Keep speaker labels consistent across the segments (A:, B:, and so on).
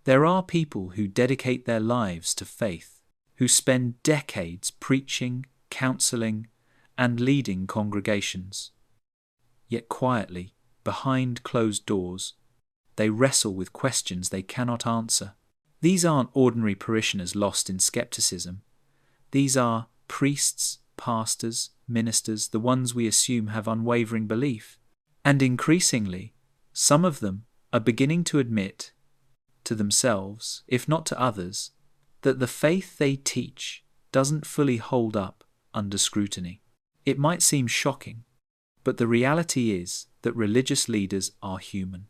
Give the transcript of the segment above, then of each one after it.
A: There are people who dedicate their lives to faith, who spend decades preaching, counseling, and leading congregations. Yet quietly, behind closed doors, they wrestle with questions they cannot answer. These aren't ordinary parishioners lost in skepticism. These are priests, pastors, ministers, the ones we assume have unwavering belief. And increasingly, some of them are beginning to admit to themselves, if not to others, that the faith they teach doesn't fully hold up under scrutiny. It might seem shocking, but the reality is that religious leaders are human.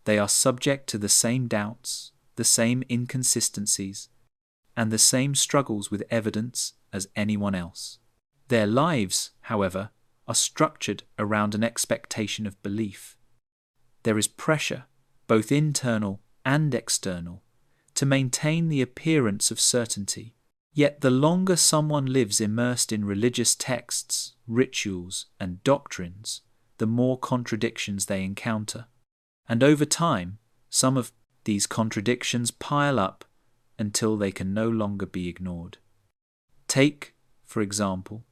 A: They are subject to the same doubts, the same inconsistencies, and the same struggles with evidence as anyone else. Their lives, however, are structured around an expectation of belief. There is pressure, both internal and external, to maintain the appearance of certainty. Yet the longer someone lives immersed in religious texts, rituals, and doctrines, the more contradictions they encounter. And over time, some of these contradictions pile up until they can no longer be ignored. Take, for example,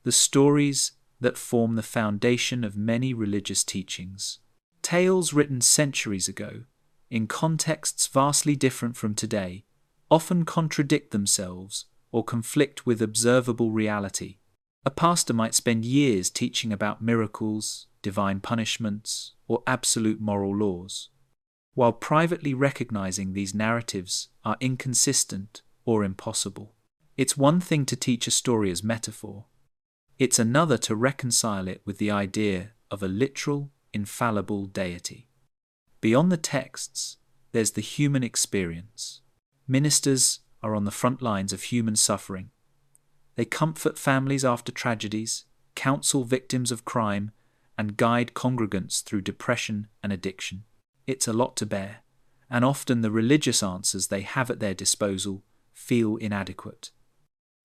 A: the stories that form the foundation of many religious teachings. Tales written centuries ago, in contexts vastly different from today, often contradict themselves or conflict with observable reality. A pastor might spend years teaching about miracles, divine punishments, or absolute moral laws, while privately recognizing these narratives are inconsistent or impossible. It's one thing to teach a story as metaphor. It's another to reconcile it with the idea of a literal, infallible deity. Beyond the texts, there's the human experience. Ministers are on the front lines of human suffering. They comfort families after tragedies, counsel victims of crime, and guide congregants through depression and addiction. It's a lot to bear, and often the religious answers they have at their disposal feel inadequate.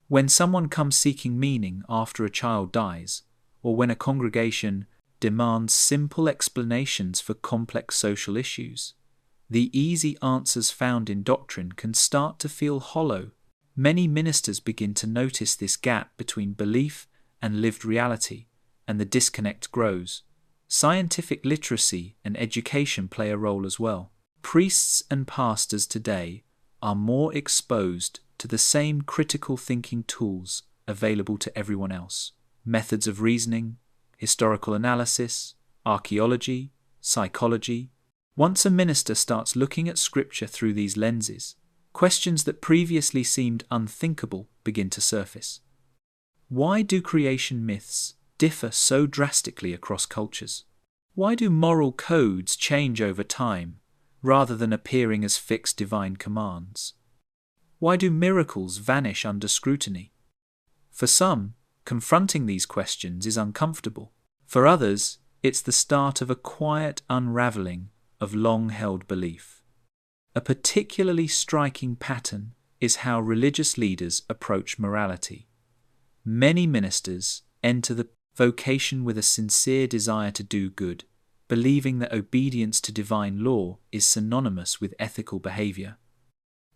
A: When someone comes seeking meaning after a child dies, or when a congregation demands simple explanations for complex social issues, the easy answers found in doctrine can start to feel hollow. Many ministers begin to notice this gap between belief and lived reality, and the disconnect grows. Scientific literacy and education play a role as well. Priests and pastors today are more exposed to the same critical thinking tools available to everyone else. Methods of reasoning, historical analysis, archaeology, psychology. Once a minister starts looking at Scripture through these lenses, questions that previously seemed unthinkable begin to surface. Why do creation myths differ so drastically across cultures? Why do moral codes change over time rather than appearing as fixed divine commands? Why do miracles vanish under scrutiny? For some, confronting these questions is uncomfortable. For others, it's the start of a quiet unraveling of long-held belief. A particularly striking pattern is how religious leaders approach morality. Many ministers enter the vocation with a sincere desire to do good, believing that obedience to divine law is synonymous with ethical behavior.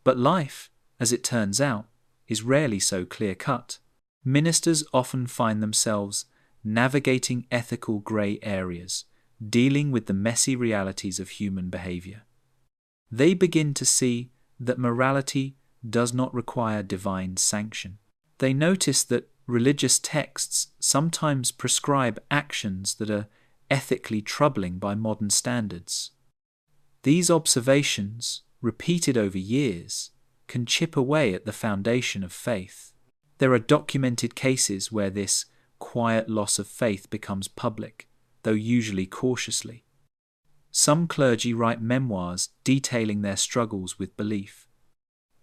A: But life, as it turns out, is rarely so clear-cut. Ministers often find themselves navigating ethical grey areas, dealing with the messy realities of human behavior. They begin to see that morality does not require divine sanction. They notice that religious texts sometimes prescribe actions that are ethically troubling by modern standards. These observations, repeated over years, can chip away at the foundation of faith. There are documented cases where this quiet loss of faith becomes public, though usually cautiously. Some clergy write memoirs detailing their struggles with belief.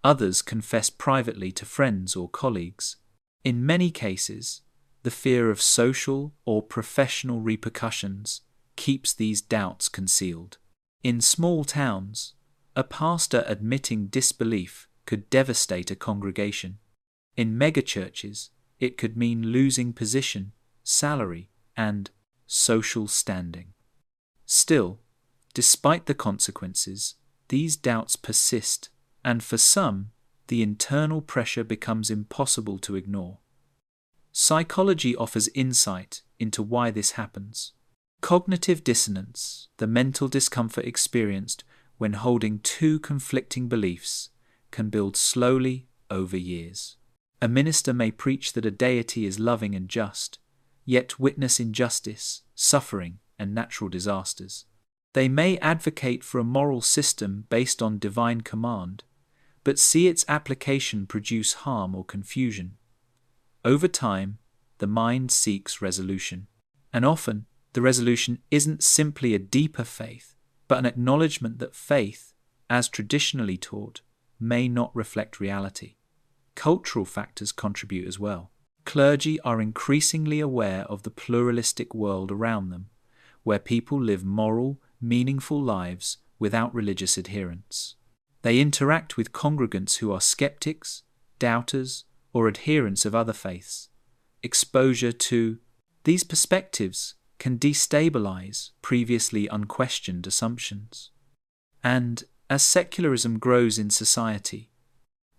A: Others confess privately to friends or colleagues. In many cases, the fear of social or professional repercussions keeps these doubts concealed. In small towns, a pastor admitting disbelief could devastate a congregation. In megachurches, it could mean losing position, salary, and social standing. Still, despite the consequences, these doubts persist, and for some, the internal pressure becomes impossible to ignore. Psychology offers insight into why this happens. Cognitive dissonance, the mental discomfort experienced when holding two conflicting beliefs, can build slowly over years. A minister may preach that a deity is loving and just, yet witness injustice, suffering, and natural disasters. They may advocate for a moral system based on divine command, but see its application produce harm or confusion. Over time, the mind seeks resolution, and often the resolution isn't simply a deeper faith, but an acknowledgement that faith, as traditionally taught, may not reflect reality. Cultural factors contribute as well. Clergy are increasingly aware of the pluralistic world around them, where people live moral, meaningful lives without religious adherence. They interact with congregants who are skeptics, doubters, or adherents of other faiths. Exposure to these perspectives can destabilize previously unquestioned assumptions. And as secularism grows in society,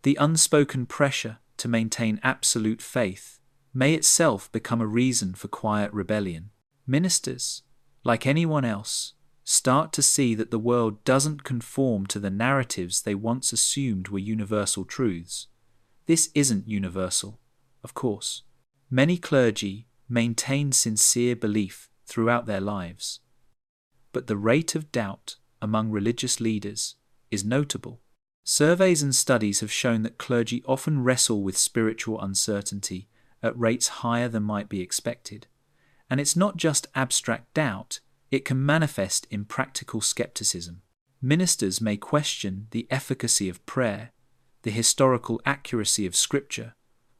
A: the unspoken pressure to maintain absolute faith may itself become a reason for quiet rebellion. Ministers, like anyone else, start to see that the world doesn't conform to the narratives they once assumed were universal truths. This isn't universal, of course. Many clergy maintain sincere belief throughout their lives, but the rate of doubt among religious leaders is notable. Surveys and studies have shown that clergy often wrestle with spiritual uncertainty at rates higher than might be expected. And it's not just abstract doubt, it can manifest in practical skepticism. Ministers may question the efficacy of prayer, the historical accuracy of Scripture,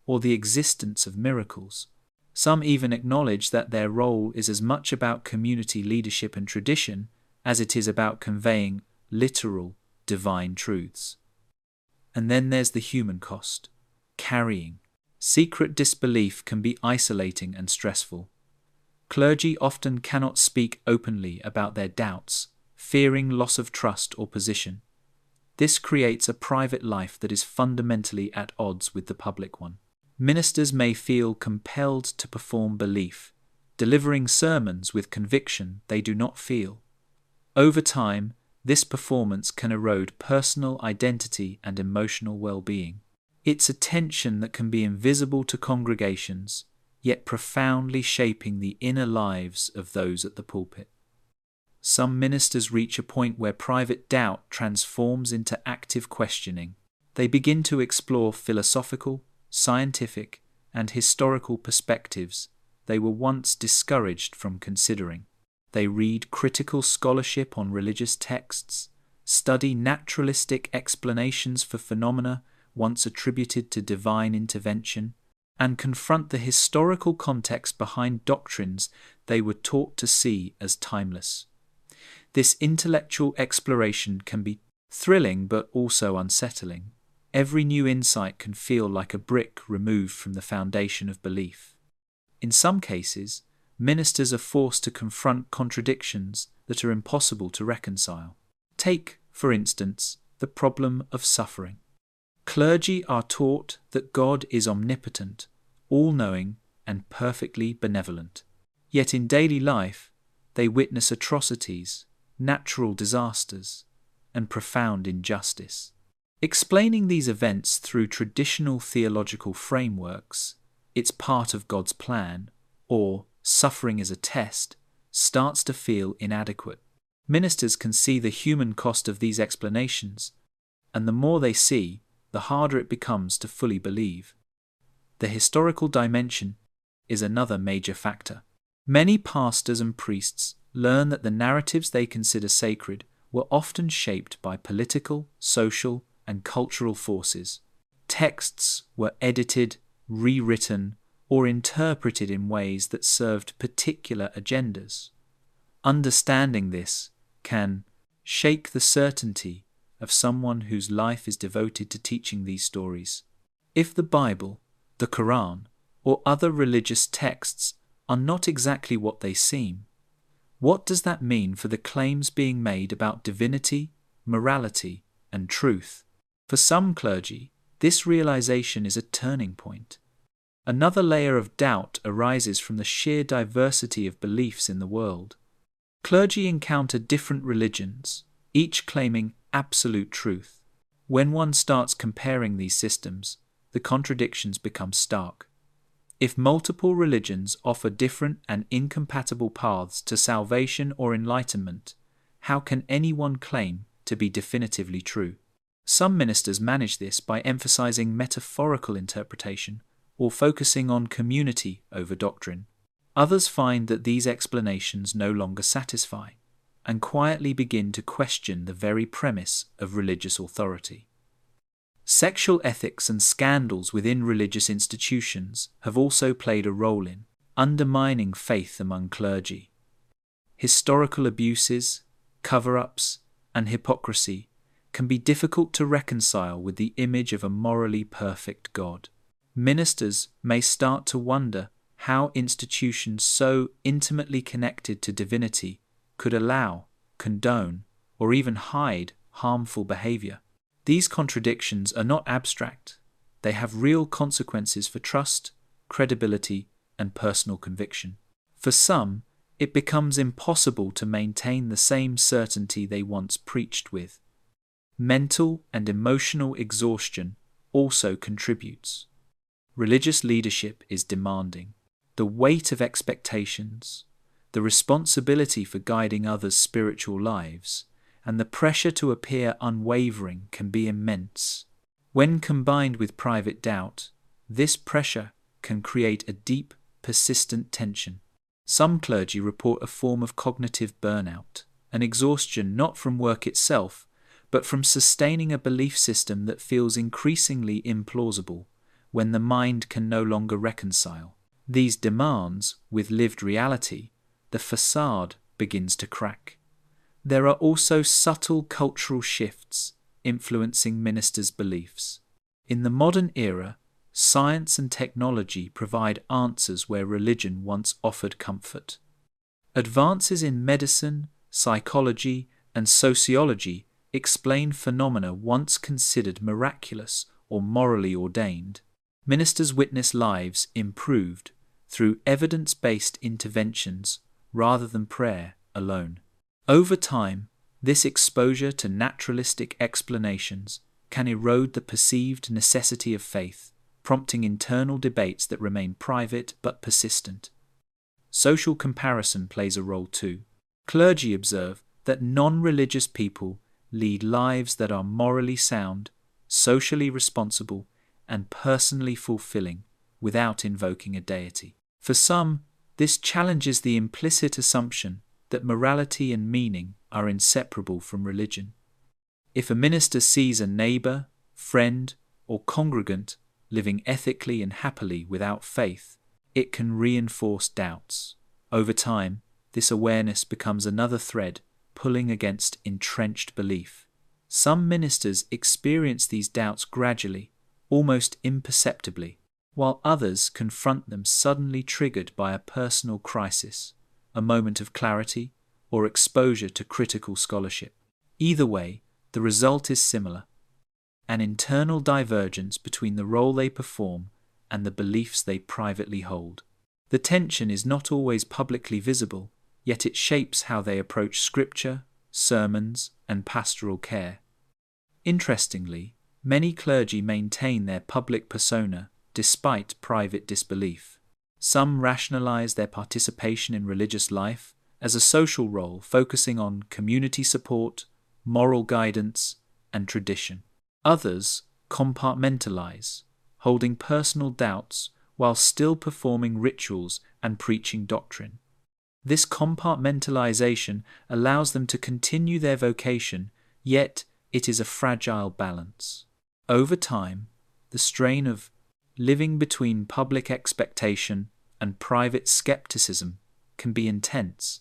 A: or the existence of miracles. Some even acknowledge that their role is as much about community leadership and tradition as it is about conveying literal, divine truths. And then there's the human cost. Carrying. Secret disbelief can be isolating and stressful. Clergy often cannot speak openly about their doubts, fearing loss of trust or position. This creates a private life that is fundamentally at odds with the public one. Ministers may feel compelled to perform belief, delivering sermons with conviction they do not feel. Over time, this performance can erode personal identity and emotional well-being. It's a tension that can be invisible to congregations, yet profoundly shaping the inner lives of those at the pulpit. Some ministers reach a point where private doubt transforms into active questioning. They begin to explore philosophical, scientific, and historical perspectives they were once discouraged from considering. They read critical scholarship on religious texts, study naturalistic explanations for phenomena once attributed to divine intervention, and confront the historical context behind doctrines they were taught to see as timeless. This intellectual exploration can be thrilling but also unsettling. Every new insight can feel like a brick removed from the foundation of belief. In some cases, ministers are forced to confront contradictions that are impossible to reconcile. Take, for instance, the problem of suffering. Clergy are taught that God is omnipotent, all-knowing, and perfectly benevolent. Yet in daily life, they witness atrocities, natural disasters, and profound injustice. Explaining these events through traditional theological frameworks, it's part of God's plan, or suffering is a test, starts to feel inadequate. Ministers can see the human cost of these explanations, and the more they see, the harder it becomes to fully believe. The historical dimension is another major factor. Many pastors and priests learn that the narratives they consider sacred were often shaped by political, social, and cultural forces. Texts were edited, rewritten, or interpreted in ways that served particular agendas. Understanding this can shake the certainty of someone whose life is devoted to teaching these stories. If the Bible, the Quran, or other religious texts are not exactly what they seem, what does that mean for the claims being made about divinity, morality, and truth. For some clergy, this realization is a turning point. Another layer of doubt arises from the sheer diversity of beliefs in the world. Clergy encounter different religions, each claiming absolute truth. When one starts comparing these systems, the contradictions become stark. If multiple religions offer different and incompatible paths to salvation or enlightenment, how can anyone claim to be definitively true? Some ministers manage this by emphasizing metaphorical interpretation or focusing on community over doctrine. Others find that these explanations no longer satisfy and quietly begin to question the very premise of religious authority. Sexual ethics and scandals within religious institutions have also played a role in undermining faith among clergy. Historical abuses, cover-ups, and hypocrisy can be difficult to reconcile with the image of a morally perfect God. Ministers may start to wonder how institutions so intimately connected to divinity could allow, condone, or even hide harmful behavior. These contradictions are not abstract. They have real consequences for trust, credibility, and personal conviction. For some, it becomes impossible to maintain the same certainty they once preached with. Mental and emotional exhaustion also contributes. Religious leadership is demanding. The weight of expectations, the responsibility for guiding others' spiritual lives, and the pressure to appear unwavering can be immense. When combined with private doubt, this pressure can create a deep, persistent tension. Some clergy report a form of cognitive burnout, an exhaustion not from work itself, but from sustaining a belief system that feels increasingly implausible when the mind can no longer reconcile. These demands with lived reality, the facade begins to crack. There are also subtle cultural shifts influencing ministers' beliefs. In the modern era, science and technology provide answers where religion once offered comfort. Advances in medicine, psychology, and sociology explain phenomena once considered miraculous or morally ordained. Ministers witness lives improved through evidence-based interventions rather than prayer alone. Over time, this exposure to naturalistic explanations can erode the perceived necessity of faith, prompting internal debates that remain private but persistent. Social comparison plays a role too. Clergy observe that non-religious people lead lives that are morally sound, socially responsible, and personally fulfilling without invoking a deity. For some, this challenges the implicit assumption that morality and meaning are inseparable from religion. If a minister sees a neighbor, friend, or congregant living ethically and happily without faith, it can reinforce doubts. Over time, this awareness becomes another thread pulling against entrenched belief. Some ministers experience these doubts gradually, almost imperceptibly, while others confront them suddenly triggered by a personal crisis, a moment of clarity, or exposure to critical scholarship. Either way, the result is similar: an internal divergence between the role they perform and the beliefs they privately hold. The tension is not always publicly visible, yet it shapes how they approach scripture, sermons, and pastoral care. Interestingly, many clergy maintain their public persona despite private disbelief. Some rationalize their participation in religious life as a social role focusing on community support, moral guidance, and tradition. Others compartmentalize, holding personal doubts while still performing rituals and preaching doctrine. This compartmentalization allows them to continue their vocation, yet it is a fragile balance. Over time, the strain of living between public expectation and private skepticism can be intense.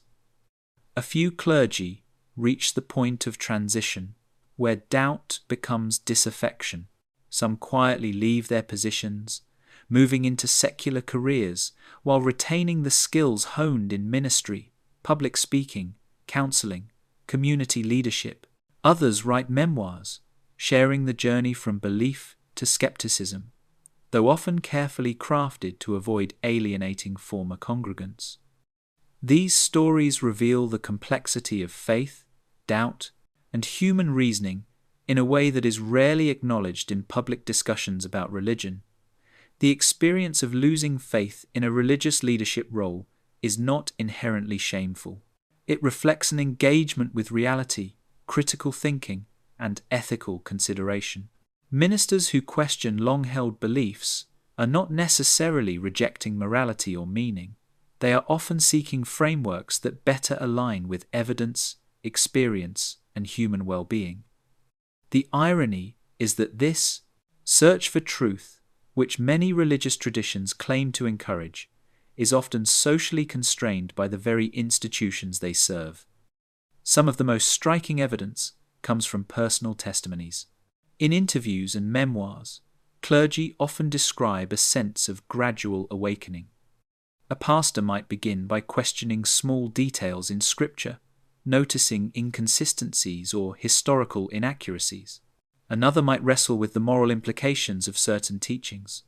A: A few clergy reach the point of transition where doubt becomes disaffection. Some quietly leave their positions, moving into secular careers while retaining the skills honed in ministry, public speaking, counseling, community leadership. Others write memoirs, sharing the journey from belief to skepticism, though often carefully crafted to avoid alienating former congregants. These stories reveal the complexity of faith, doubt, and human reasoning in a way that is rarely acknowledged in public discussions about religion. The experience of losing faith in a religious leadership role is not inherently shameful. It reflects an engagement with reality, critical thinking, and ethical consideration. Ministers who question long-held beliefs are not necessarily rejecting morality or meaning. They are often seeking frameworks that better align with evidence, experience, and human well-being. The irony is that this search for truth, which many religious traditions claim to encourage, is often socially constrained by the very institutions they serve. Some of the most striking evidence comes from personal testimonies. In interviews and memoirs, clergy often describe a sense of gradual awakening. A pastor might begin by questioning small details in Scripture, noticing inconsistencies or historical inaccuracies. Another might wrestle with the moral implications of certain teachings.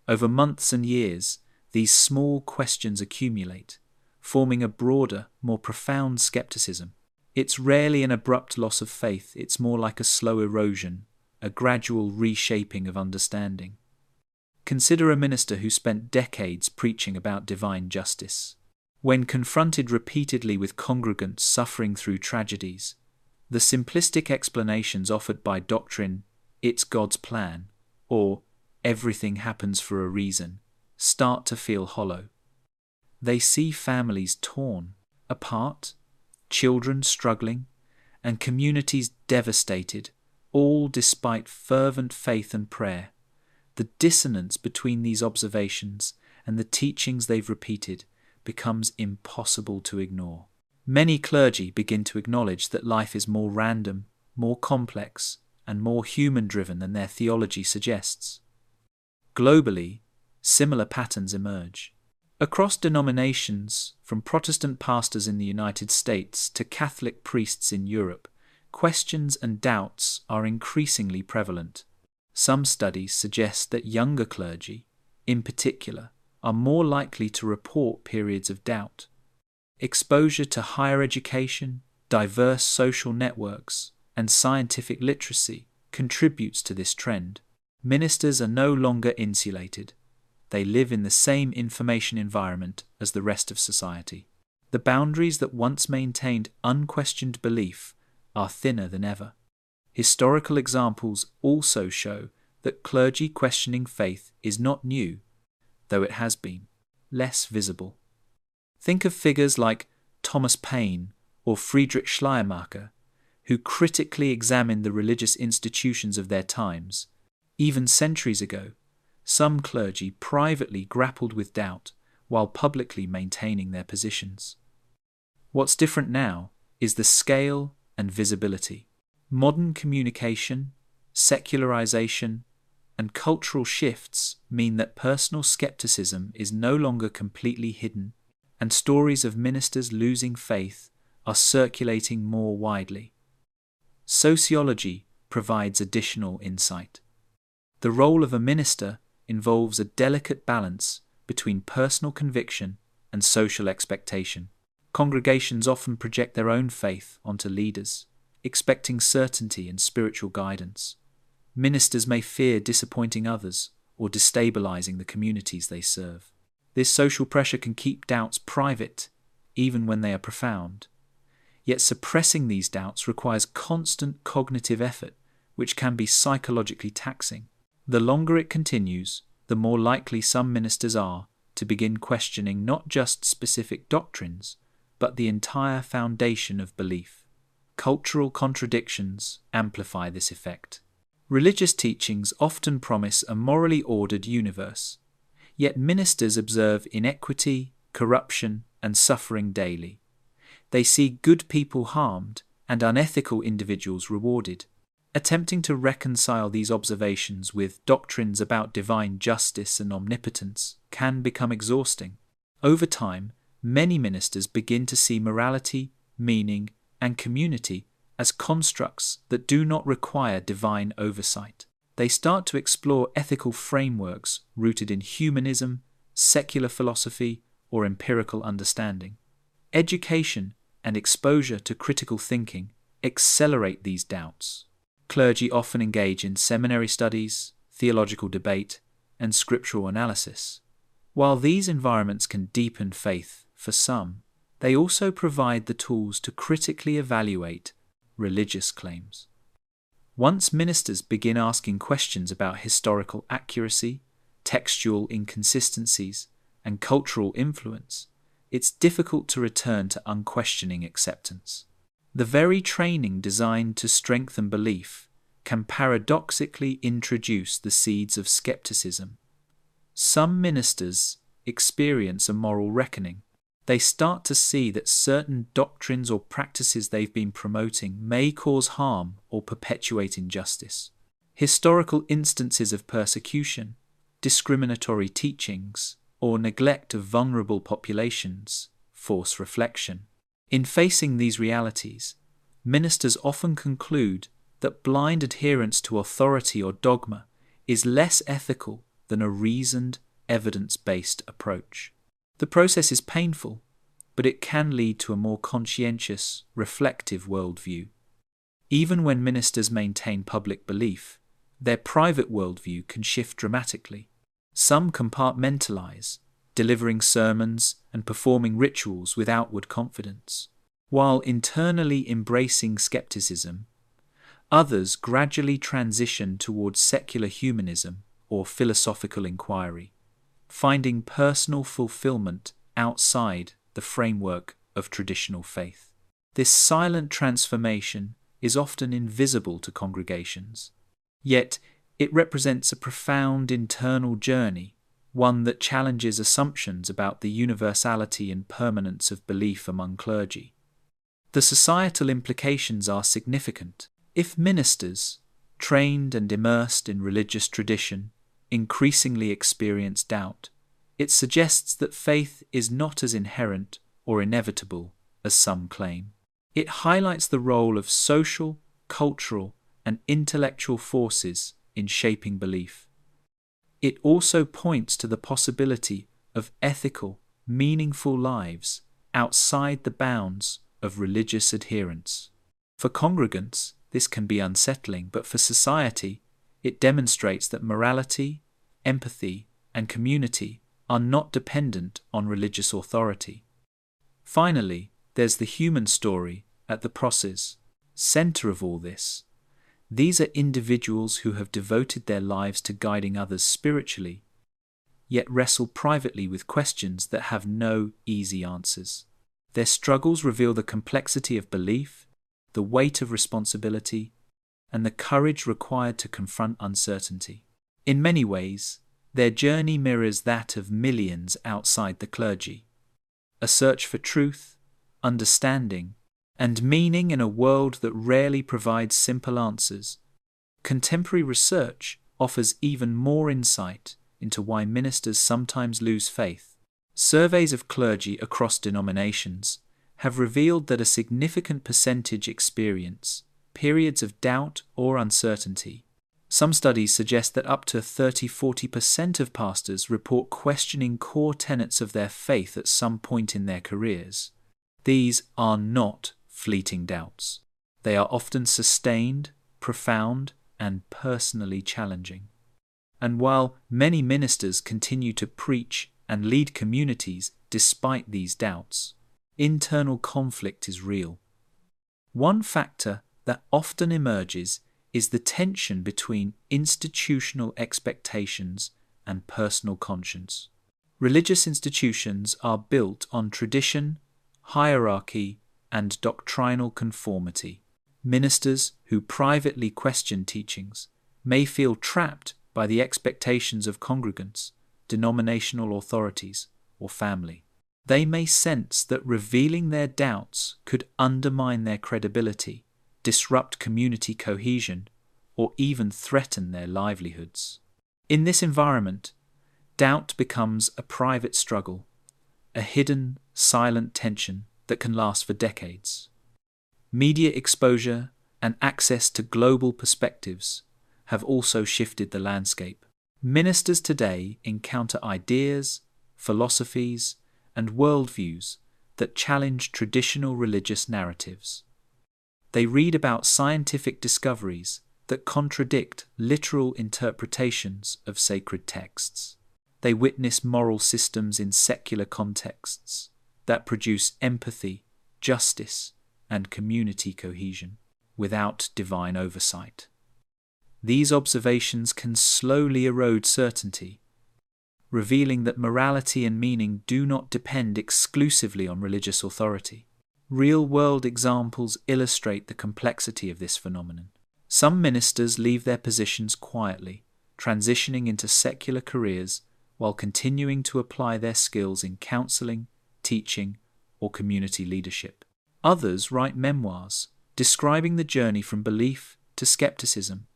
A: Over months and years, these small questions accumulate, forming a broader, more profound skepticism. It's rarely an abrupt loss of faith, it's more like a slow erosion, a gradual reshaping of understanding. Consider a minister who spent decades preaching about divine justice. When confronted repeatedly with congregants suffering through tragedies, the simplistic explanations offered by doctrine, "It's God's plan," or "Everything happens for a reason," start to feel hollow. They see families torn apart, children struggling, and communities devastated, all despite fervent faith and prayer. The dissonance between these observations and the teachings they've repeated becomes impossible to ignore. Many clergy begin to acknowledge that life is more random, more complex, and more human-driven than their theology suggests. Globally, similar patterns emerge. Across denominations, from Protestant pastors in the United States to Catholic priests in Europe, questions and doubts are increasingly prevalent. Some studies suggest that younger clergy, in particular, are more likely to report periods of doubt. Exposure to higher education, diverse social networks, and scientific literacy contributes to this trend. Ministers are no longer insulated. They live in the same information environment as the rest of society. The boundaries that once maintained unquestioned belief are thinner than ever. Historical examples also show that clergy questioning faith is not new, though it has been less visible. Think of figures like Thomas Paine or Friedrich Schleiermacher, who critically examined the religious institutions of their times. Even centuries ago, some clergy privately grappled with doubt while publicly maintaining their positions. What's different now is the scale and visibility. Modern communication, secularization, and cultural shifts mean that personal skepticism is no longer completely hidden, and stories of ministers losing faith are circulating more widely. Sociology provides additional insight. The role of a minister involves a delicate balance between personal conviction and social expectation. Congregations often project their own faith onto leaders, expecting certainty and spiritual guidance. Ministers may fear disappointing others or destabilizing the communities they serve. This social pressure can keep doubts private, even when they are profound. Yet suppressing these doubts requires constant cognitive effort, which can be psychologically taxing. The longer it continues, the more likely some ministers are to begin questioning not just specific doctrines, but the entire foundation of belief. Cultural contradictions amplify this effect. Religious teachings often promise a morally ordered universe, yet ministers observe inequity, corruption, and suffering daily. They see good people harmed and unethical individuals rewarded. Attempting to reconcile these observations with doctrines about divine justice and omnipotence can become exhausting. Over time, many ministers begin to see morality, meaning, and community as constructs that do not require divine oversight. They start to explore ethical frameworks rooted in humanism, secular philosophy, or empirical understanding. Education and exposure to critical thinking accelerate these doubts. Clergy often engage in seminary studies, theological debate, and scriptural analysis. While these environments can deepen faith for some, they also provide the tools to critically evaluate religious claims. Once ministers begin asking questions about historical accuracy, textual inconsistencies, and cultural influence, it's difficult to return to unquestioning acceptance. The very training designed to strengthen belief can paradoxically introduce the seeds of skepticism. Some ministers experience a moral reckoning. They start to see that certain doctrines or practices they've been promoting may cause harm or perpetuate injustice. Historical instances of persecution, discriminatory teachings, or neglect of vulnerable populations force reflection. In facing these realities, ministers often conclude that blind adherence to authority or dogma is less ethical than a reasoned, evidence-based approach. The process is painful, but it can lead to a more conscientious, reflective worldview. Even when ministers maintain public belief, their private worldview can shift dramatically. Some compartmentalize, delivering sermons and performing rituals with outward confidence, while internally embracing skepticism. Others gradually transition towards secular humanism or philosophical inquiry, finding personal fulfillment outside the framework of traditional faith. This silent transformation is often invisible to congregations, yet it represents a profound internal journey, one that challenges assumptions about the universality and permanence of belief among clergy. The societal implications are significant. If ministers, trained and immersed in religious tradition, increasingly experience doubt, it suggests that faith is not as inherent or inevitable as some claim. It highlights the role of social, cultural, and intellectual forces in shaping belief. It also points to the possibility of ethical, meaningful lives outside the bounds of religious adherence. For congregants, this can be unsettling, but for society, it demonstrates that morality, empathy, and community are not dependent on religious authority. Finally, there's the human story at the process center of all this. These are individuals who have devoted their lives to guiding others spiritually, yet wrestle privately with questions that have no easy answers. Their struggles reveal the complexity of belief, the weight of responsibility, and the courage required to confront uncertainty. In many ways, their journey mirrors that of millions outside the clergy, a search for truth, understanding, and meaning in a world that rarely provides simple answers. Contemporary research offers even more insight into why ministers sometimes lose faith. Surveys of clergy across denominations have revealed that a significant percentage experience periods of doubt or uncertainty. Some studies suggest that up to 30–40% of pastors report questioning core tenets of their faith at some point in their careers. These are not fleeting doubts. They are often sustained, profound, and personally challenging. And while many ministers continue to preach and lead communities despite these doubts, internal conflict is real. One factor that often emerges is the tension between institutional expectations and personal conscience. Religious institutions are built on tradition, hierarchy, and doctrinal conformity. Ministers who privately question teachings may feel trapped by the expectations of congregants, denominational authorities, or family. They may sense that revealing their doubts could undermine their credibility, disrupt community cohesion, or even threaten their livelihoods. In this environment, doubt becomes a private struggle, a hidden, silent tension that can last for decades. Media exposure and access to global perspectives have also shifted the landscape. Ministers today encounter ideas, philosophies, and worldviews that challenge traditional religious narratives. They read about scientific discoveries that contradict literal interpretations of sacred texts. They witness moral systems in secular contexts that produce empathy, justice, and community cohesion without divine oversight. These observations can slowly erode certainty, revealing that morality and meaning do not depend exclusively on religious authority. Real-world examples illustrate the complexity of this phenomenon. Some ministers leave their positions quietly, transitioning into secular careers while continuing to apply their skills in counseling, teaching, or community leadership. Others write memoirs, describing the journey from belief to skepticism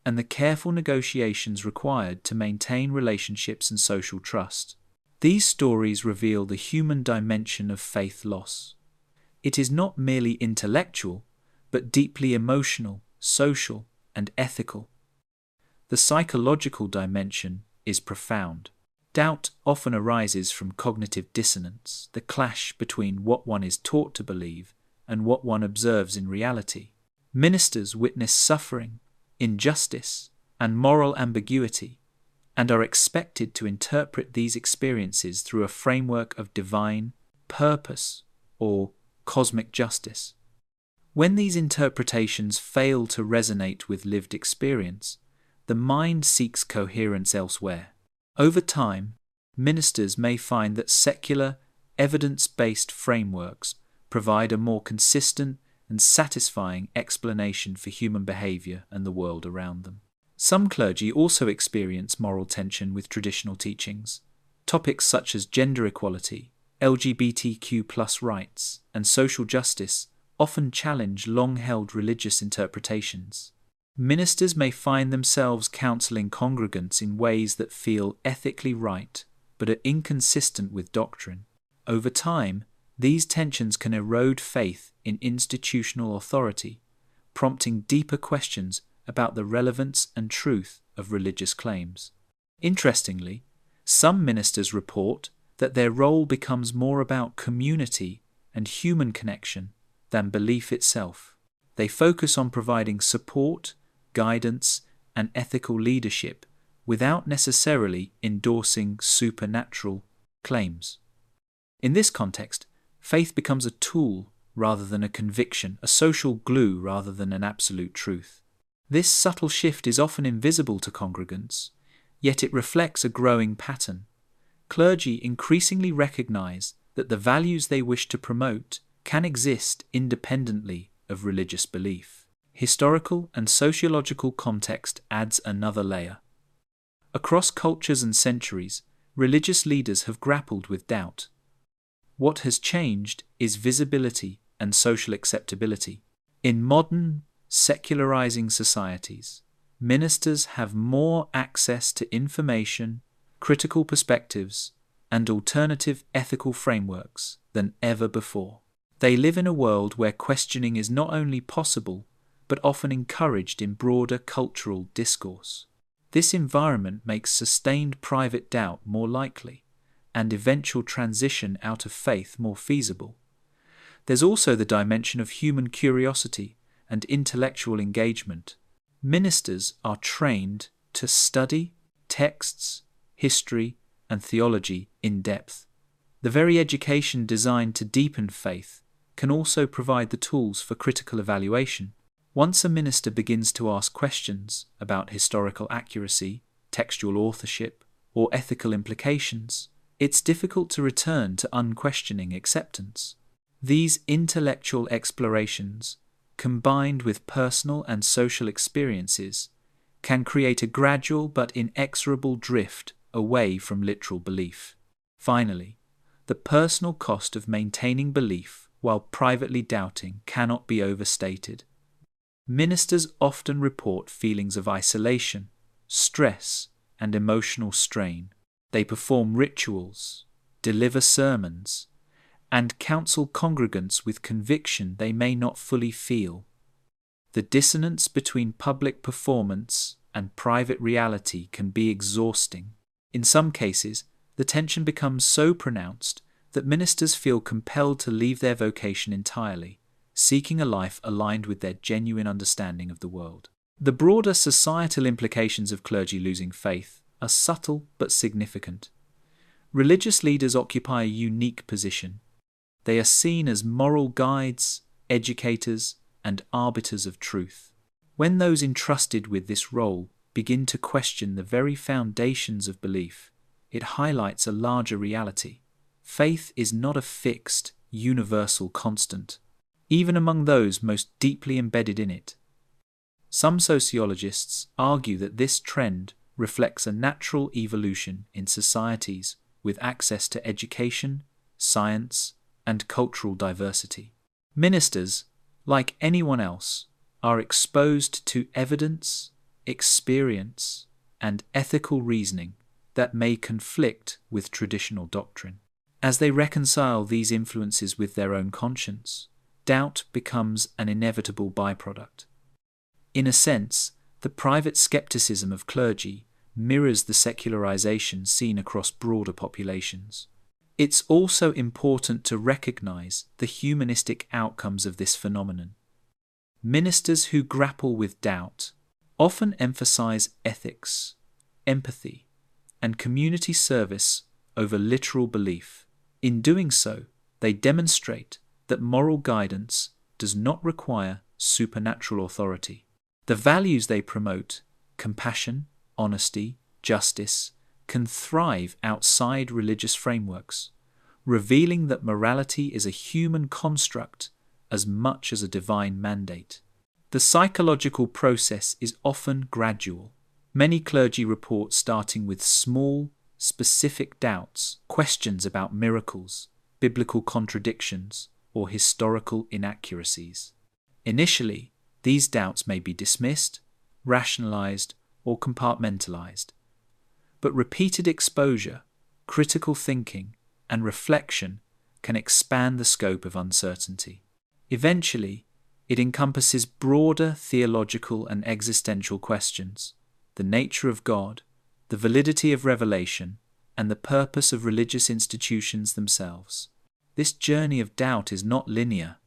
A: and the careful negotiations required to maintain relationships and social trust. These stories reveal the human dimension of faith loss. It is not merely intellectual, but deeply emotional, social, and ethical. The psychological dimension is profound. Doubt often arises from cognitive dissonance, the clash between what one is taught to believe and what one observes in reality. Ministers witness suffering, injustice, and moral ambiguity, and are expected to interpret these experiences through a framework of divine purpose or cosmic justice. When these interpretations fail to resonate with lived experience, the mind seeks coherence elsewhere. Over time, ministers may find that secular, evidence-based frameworks provide a more consistent and satisfying explanation for human behavior and the world around them. Some clergy also experience moral tension with traditional teachings. Topics such as gender equality, LGBTQ+ rights, and social justice often challenge long-held religious interpretations. Ministers may find themselves counseling congregants in ways that feel ethically right but are inconsistent with doctrine. Over time, these tensions can erode faith in institutional authority, prompting deeper questions about the relevance and truth of religious claims. Interestingly, some ministers report that their role becomes more about community and human connection than belief itself. They focus on providing support, guidance, and ethical leadership without necessarily endorsing supernatural claims. In this context, faith becomes a tool rather than a conviction, a social glue rather than an absolute truth. This subtle shift is often invisible to congregants, yet it reflects a growing pattern. Clergy increasingly recognize that the values they wish to promote can exist independently of religious belief. Historical and sociological context adds another layer. Across cultures and centuries, religious leaders have grappled with doubt. What has changed is visibility and social acceptability. In modern, secularizing societies, ministers have more access to information, critical perspectives, and alternative ethical frameworks than ever before. They live in a world where questioning is not only possible, but often encouraged in broader cultural discourse. This environment makes sustained private doubt more likely, and eventual transition out of faith more feasible. There's also the dimension of human curiosity and intellectual engagement. Ministers are trained to study texts, history, and theology in depth. The very education designed to deepen faith can also provide the tools for critical evaluation. Once a minister begins to ask questions about historical accuracy, textual authorship, or ethical implications, it's difficult to return to unquestioning acceptance. These intellectual explorations, combined with personal and social experiences, can create a gradual but inexorable drift away from literal belief. Finally, the personal cost of maintaining belief while privately doubting cannot be overstated. Ministers often report feelings of isolation, stress, and emotional strain. They perform rituals, deliver sermons, and counsel congregants with conviction they may not fully feel. The dissonance between public performance and private reality can be exhausting. In some cases, the tension becomes so pronounced that ministers feel compelled to leave their vocation entirely, seeking a life aligned with their genuine understanding of the world. The broader societal implications of clergy losing faith are subtle but significant. Religious leaders occupy a unique position. They are seen as moral guides, educators, and arbiters of truth. When those entrusted with this role begin to question the very foundations of belief, it highlights a larger reality. Faith is not a fixed, universal constant, even among those most deeply embedded in it. Some sociologists argue that this trend reflects a natural evolution in societies with access to education, science, and cultural diversity. Ministers, like anyone else, are exposed to evidence, experience, and ethical reasoning that may conflict with traditional doctrine. As they reconcile these influences with their own conscience, doubt becomes an inevitable byproduct. In a sense, the private skepticism of clergy mirrors the secularization seen across broader populations. It's also important to recognize the humanistic outcomes of this phenomenon. Ministers who grapple with doubt often emphasize ethics, empathy, and community service over literal belief. In doing so, they demonstrate that moral guidance does not require supernatural authority. The values they promote, compassion, honesty, justice, can thrive outside religious frameworks, revealing that morality is a human construct as much as a divine mandate. The psychological process is often gradual. Many clergy report starting with small, specific doubts, questions about miracles, biblical contradictions, or historical inaccuracies. Initially, these doubts may be dismissed, rationalized, or compartmentalized. But repeated exposure, critical thinking, and reflection can expand the scope of uncertainty. Eventually, it encompasses broader theological and existential questions: the nature of God, the validity of revelation, and the purpose of religious institutions themselves. This journey of doubt is not linear.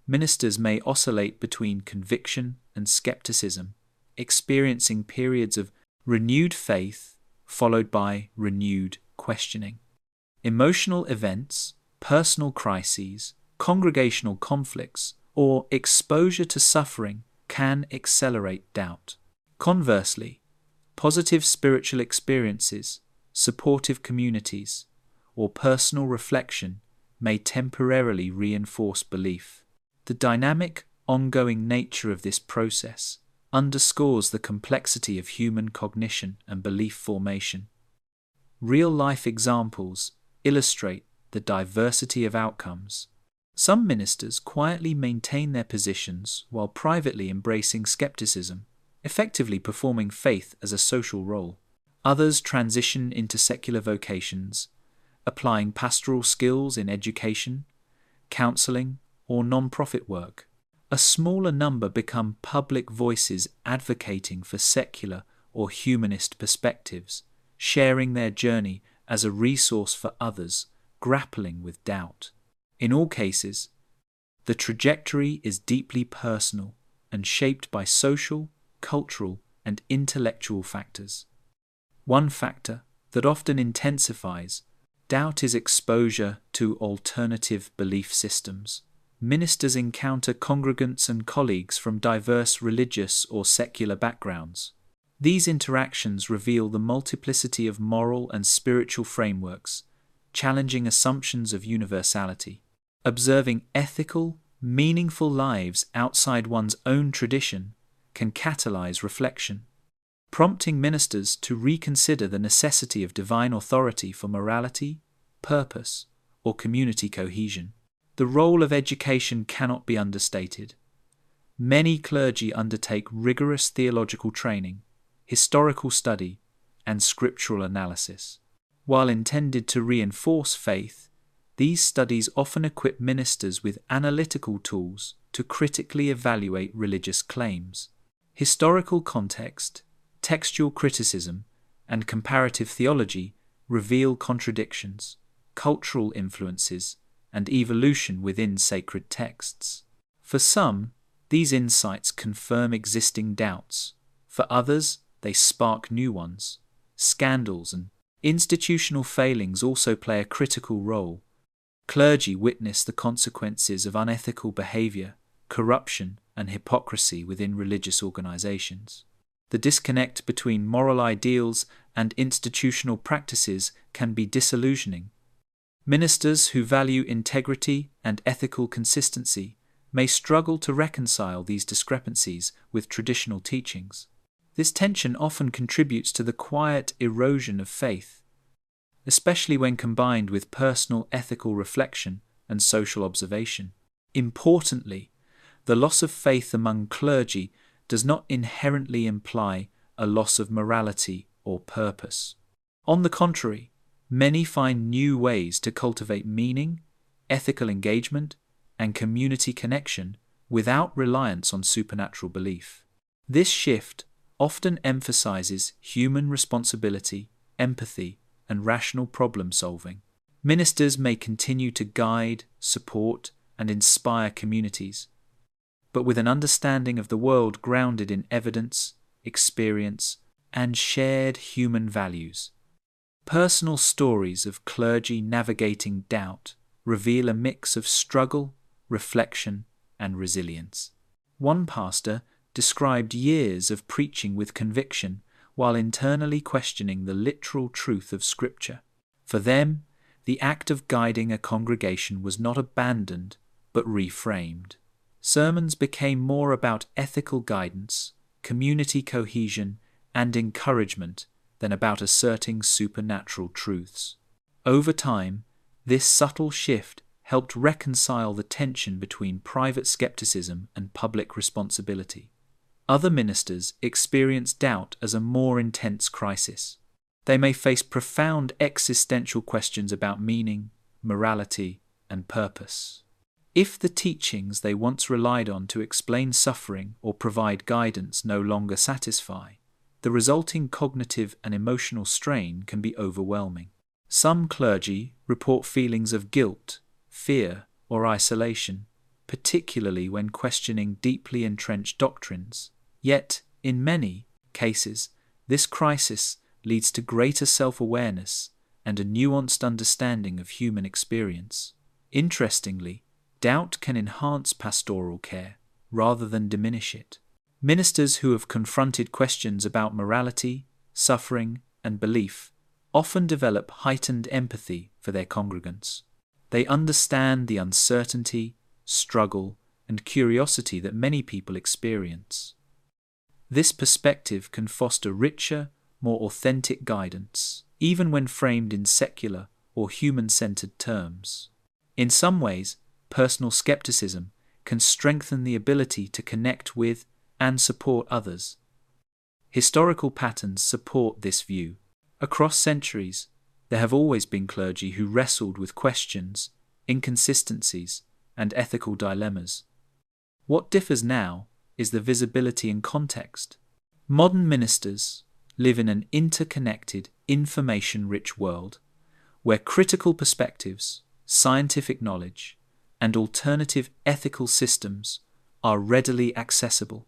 A: Ministers may oscillate between conviction and skepticism, experiencing periods of renewed faith followed by renewed questioning. Emotional events, personal crises, congregational conflicts, or exposure to suffering can accelerate doubt. Conversely, positive spiritual experiences, supportive communities, or personal reflection may temporarily reinforce belief. The dynamic, ongoing nature of this process underscores the complexity of human cognition and belief formation. Real-life examples illustrate the diversity of outcomes. Some ministers quietly maintain their positions while privately embracing skepticism, effectively performing faith as a social role. Others transition into secular vocations, applying pastoral skills in education, counseling, or non-profit work. A smaller number become public voices advocating for secular or humanist perspectives, sharing their journey as a resource for others grappling with doubt. In all cases, the trajectory is deeply personal and shaped by social, cultural, and intellectual factors. One factor that often intensifies doubt is exposure to alternative belief systems. Ministers encounter congregants and colleagues from diverse religious or secular backgrounds. These interactions reveal the multiplicity of moral and spiritual frameworks, challenging assumptions of universality. Observing ethical, meaningful lives outside one's own tradition can catalyze reflection, prompting ministers to reconsider the necessity of divine authority for morality, purpose, or community cohesion. The role of education cannot be understated. Many clergy undertake rigorous theological training, historical study, and scriptural analysis. While intended to reinforce faith, These studies often equip ministers with analytical tools to critically evaluate religious claims. Historical context, textual criticism, and comparative theology reveal contradictions, cultural influences, and evolution within sacred texts. For some, these insights confirm existing doubts. For others, they spark new ones. Scandals and institutional failings also play a critical role. Clergy witness the consequences of unethical behavior, corruption, and hypocrisy within religious organizations. The disconnect between moral ideals and institutional practices can be disillusioning. Ministers who value integrity and ethical consistency may struggle to reconcile these discrepancies with traditional teachings. This tension often contributes to the quiet erosion of faith, especially when combined with personal ethical reflection and social observation. Importantly, the loss of faith among clergy does not inherently imply a loss of morality or purpose. On the contrary, many find new ways to cultivate meaning, ethical engagement, and community connection without reliance on supernatural belief. This shift often emphasizes human responsibility, empathy, and rational problem solving. Ministers may continue to guide, support, and inspire communities, but with an understanding of the world grounded in evidence, experience, and shared human values. Personal stories of clergy navigating doubt reveal a mix of struggle, reflection, and resilience. One pastor described years of preaching with conviction while internally questioning the literal truth of Scripture. For them, the act of guiding a congregation was not abandoned, but reframed. Sermons became more about ethical guidance, community cohesion, and encouragement than about asserting supernatural truths. Over time, this subtle shift helped reconcile the tension between private skepticism and public responsibility. Other ministers experience doubt as a more intense crisis. They may face profound existential questions about meaning, morality, and purpose. If the teachings they once relied on to explain suffering or provide guidance no longer satisfy, the resulting cognitive and emotional strain can be overwhelming. Some clergy report feelings of guilt, fear, or isolation, particularly when questioning deeply entrenched doctrines. Yet, in many cases, this crisis leads to greater self-awareness and a nuanced understanding of human experience. Interestingly, doubt can enhance pastoral care rather than diminish it. Ministers who have confronted questions about morality, suffering, and belief often develop heightened empathy for their congregants. They understand the uncertainty, struggle, and curiosity that many people experience. This perspective can foster richer, more authentic guidance, even when framed in secular or human-centered terms. In some ways, personal skepticism can strengthen the ability to connect with and support others. Historical patterns support this view. Across centuries, there have always been clergy who wrestled with questions, inconsistencies, and ethical dilemmas. What differs now is the visibility and context. Modern ministers live in an interconnected, information-rich world where critical perspectives, scientific knowledge, and alternative ethical systems are readily accessible.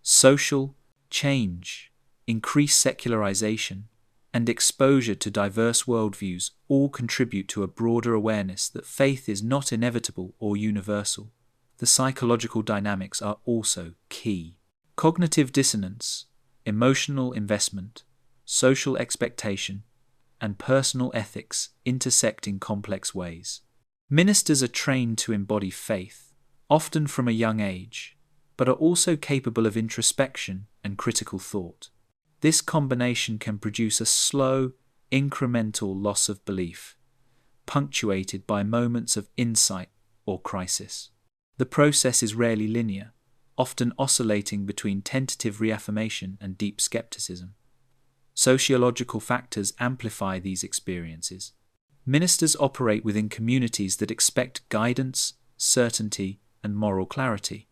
A: Social change, increased secularization, and exposure to diverse worldviews all contribute to a broader awareness that faith is not inevitable or universal. The psychological dynamics are also key. Cognitive dissonance, emotional investment, social expectation, and personal ethics intersect in complex ways. Ministers are trained to embody faith, often from a young age, but are also capable of introspection and critical thought. This combination can produce a slow, incremental loss of belief, punctuated by moments of insight or crisis. The process is rarely linear, often oscillating between tentative reaffirmation and deep skepticism. Sociological factors amplify these experiences. Ministers operate within communities that expect guidance, certainty, and moral clarity.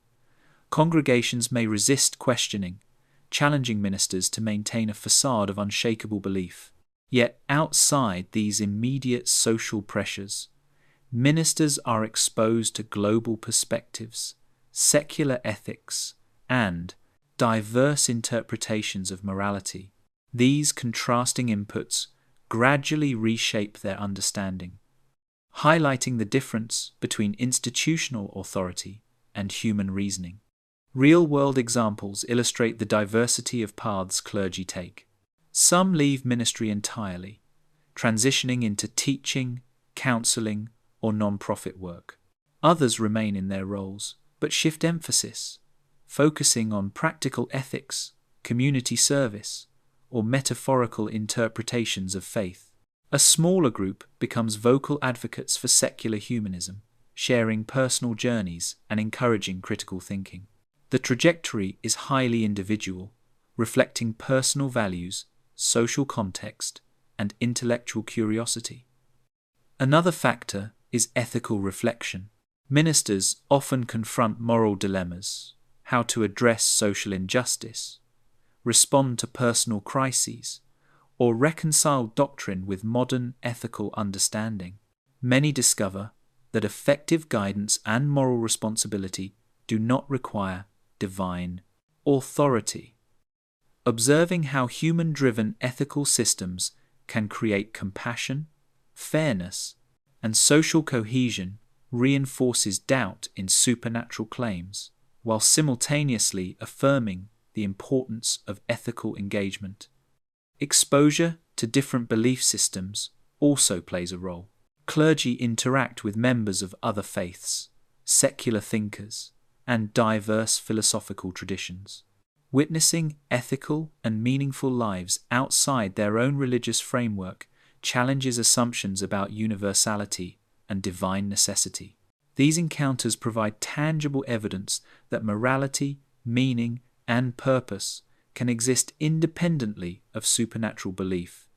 A: Congregations may resist questioning, challenging ministers to maintain a facade of unshakable belief. Yet outside these immediate social pressures, ministers are exposed to global perspectives, secular ethics, and diverse interpretations of morality. These contrasting inputs gradually reshape their understanding, highlighting the difference between institutional authority and human reasoning. Real-world examples illustrate the diversity of paths clergy take. Some leave ministry entirely, transitioning into teaching, counseling, or non-profit work. Others remain in their roles, but shift emphasis, focusing on practical ethics, community service, or metaphorical interpretations of faith. A smaller group becomes vocal advocates for secular humanism, sharing personal journeys and encouraging critical thinking. The trajectory is highly individual, reflecting personal values, social context, and intellectual curiosity. Another factor is ethical reflection. Ministers often confront moral dilemmas, how to address social injustice, respond to personal crises, or reconcile doctrine with modern ethical understanding. Many discover that effective guidance and moral responsibility do not require divine authority. Observing how human-driven ethical systems can create compassion, fairness, and social cohesion reinforces doubt in supernatural claims, while simultaneously affirming the importance of ethical engagement. Exposure to different belief systems also plays a role. Clergy interact with members of other faiths, secular thinkers, and diverse philosophical traditions. Witnessing ethical and meaningful lives outside their own religious framework challenges assumptions about universality and divine necessity. These encounters provide tangible evidence that morality, meaning, and purpose can exist independently of supernatural belief,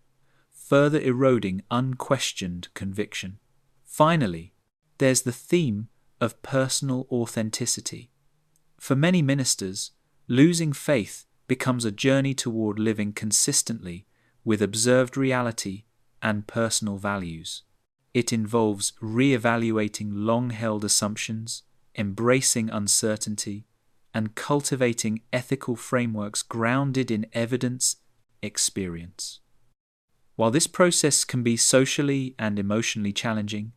A: further eroding unquestioned conviction. Finally, there's the theme of personal authenticity. For many ministers, losing faith becomes a journey toward living consistently with observed reality and personal values. It involves re-evaluating long-held assumptions, embracing uncertainty, and cultivating ethical frameworks grounded in evidence, experience. While this process can be socially and emotionally challenging,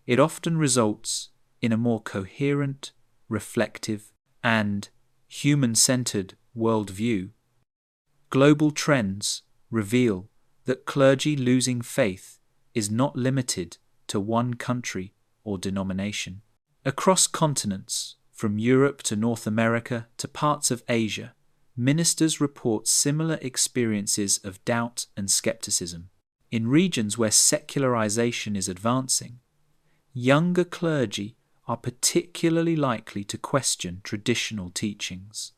A: it often results in a more coherent, reflective, and human-centered worldview. Global trends reveal that clergy losing faith is not limited to one country or denomination. Across continents, from Europe to North America to parts of Asia, ministers report similar experiences of doubt and skepticism. In regions where secularization is advancing, younger clergy are particularly likely to question traditional teachings.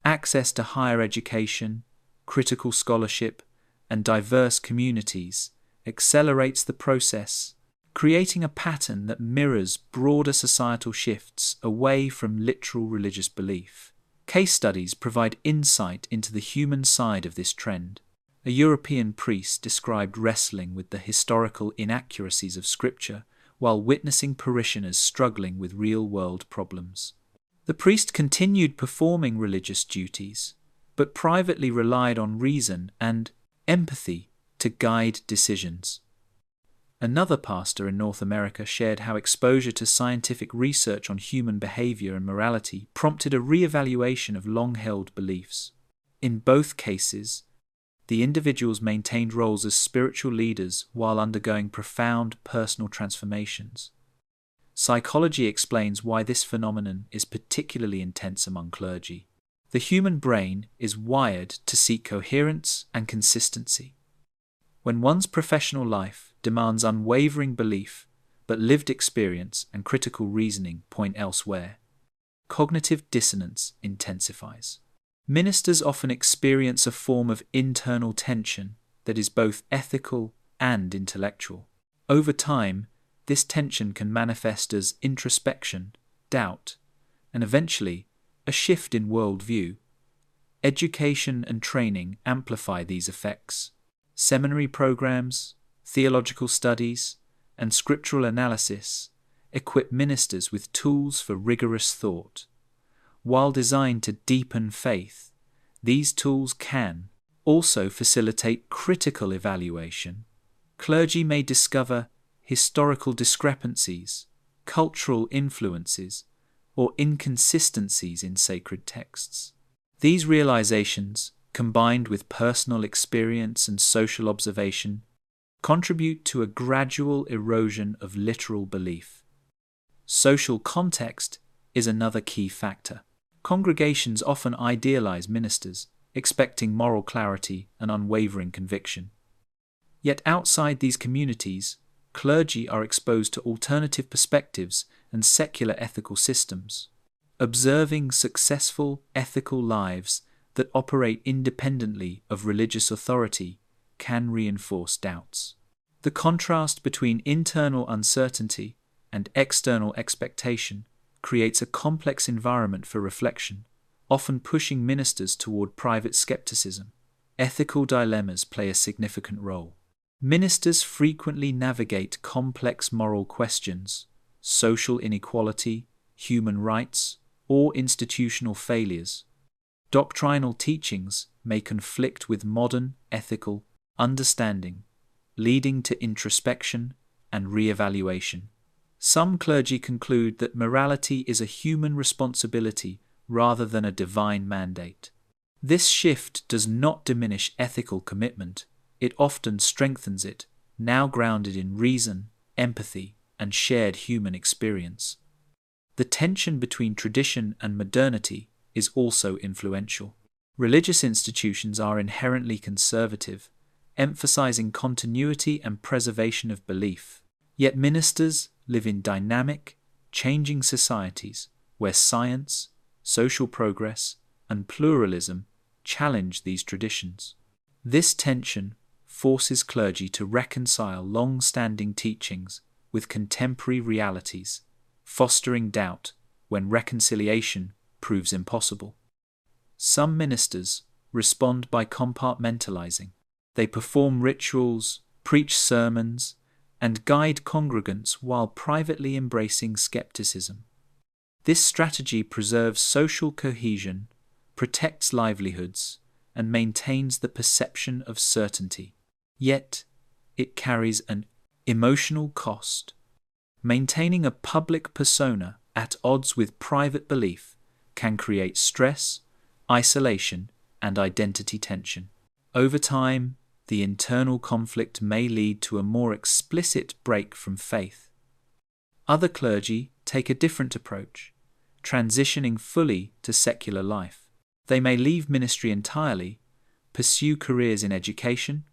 A: Access to higher education, critical scholarship, and diverse communities accelerates the process, creating a pattern that mirrors broader societal shifts away from literal religious belief. Case studies provide insight into the human side of this trend. A European priest described wrestling with the historical inaccuracies of Scripture while witnessing parishioners struggling with real-world problems. The priest continued performing religious duties, but privately relied on reason and empathy to guide decisions. Another pastor in North America shared how exposure to scientific research on human behavior and morality prompted a re-evaluation of long-held beliefs. In both cases, the individuals maintained roles as spiritual leaders while undergoing profound personal transformations. Psychology explains why this phenomenon is particularly intense among clergy. The human brain is wired to seek coherence and consistency. When one's professional life demands unwavering belief, but lived experience and critical reasoning point elsewhere, cognitive dissonance intensifies. Ministers often experience a form of internal tension that is both ethical and intellectual. Over time, this tension can manifest as introspection, doubt, and eventually a shift in worldview. Education and training amplify these effects. Seminary programs, theological studies, and scriptural analysis equip ministers with tools for rigorous thought. While designed to deepen faith, these tools can also facilitate critical evaluation. Clergy may discover historical discrepancies, cultural influences, or inconsistencies in sacred texts. These realizations, combined with personal experience and social observation, contribute to a gradual erosion of literal belief. Social context is another key factor. Congregations often idealize ministers, expecting moral clarity and unwavering conviction. Yet outside these communities, clergy are exposed to alternative perspectives and secular ethical systems. Observing successful, ethical lives that operate independently of religious authority can reinforce doubts. The contrast between internal uncertainty and external expectation creates a complex environment for reflection, often pushing ministers toward private skepticism. Ethical dilemmas play a significant role. Ministers frequently navigate complex moral questions, social inequality, human rights, or institutional failures. Doctrinal teachings may conflict with modern ethical understanding, leading to introspection and re-evaluation. Some clergy conclude that morality is a human responsibility rather than a divine mandate. This shift does not diminish ethical commitment, it often strengthens it, now grounded in reason, empathy, and shared human experience. The tension between tradition and modernity is also influential. Religious institutions are inherently conservative, emphasizing continuity and preservation of belief. Yet ministers live in dynamic, changing societies where science, social progress, and pluralism challenge these traditions. This tension forces clergy to reconcile long-standing teachings with contemporary realities, fostering doubt when reconciliation proves impossible. Some ministers respond by compartmentalizing. They perform rituals, preach sermons, and guide congregants while privately embracing skepticism. This strategy preserves social cohesion, protects livelihoods, and maintains the perception of certainty. Yet, it carries an emotional cost. Maintaining a public persona at odds with private belief can create stress, isolation, and identity tension. Over time, the internal conflict may lead to a more explicit break from faith. Other clergy take a different approach, transitioning fully to secular life. They may leave ministry entirely, pursue careers in education,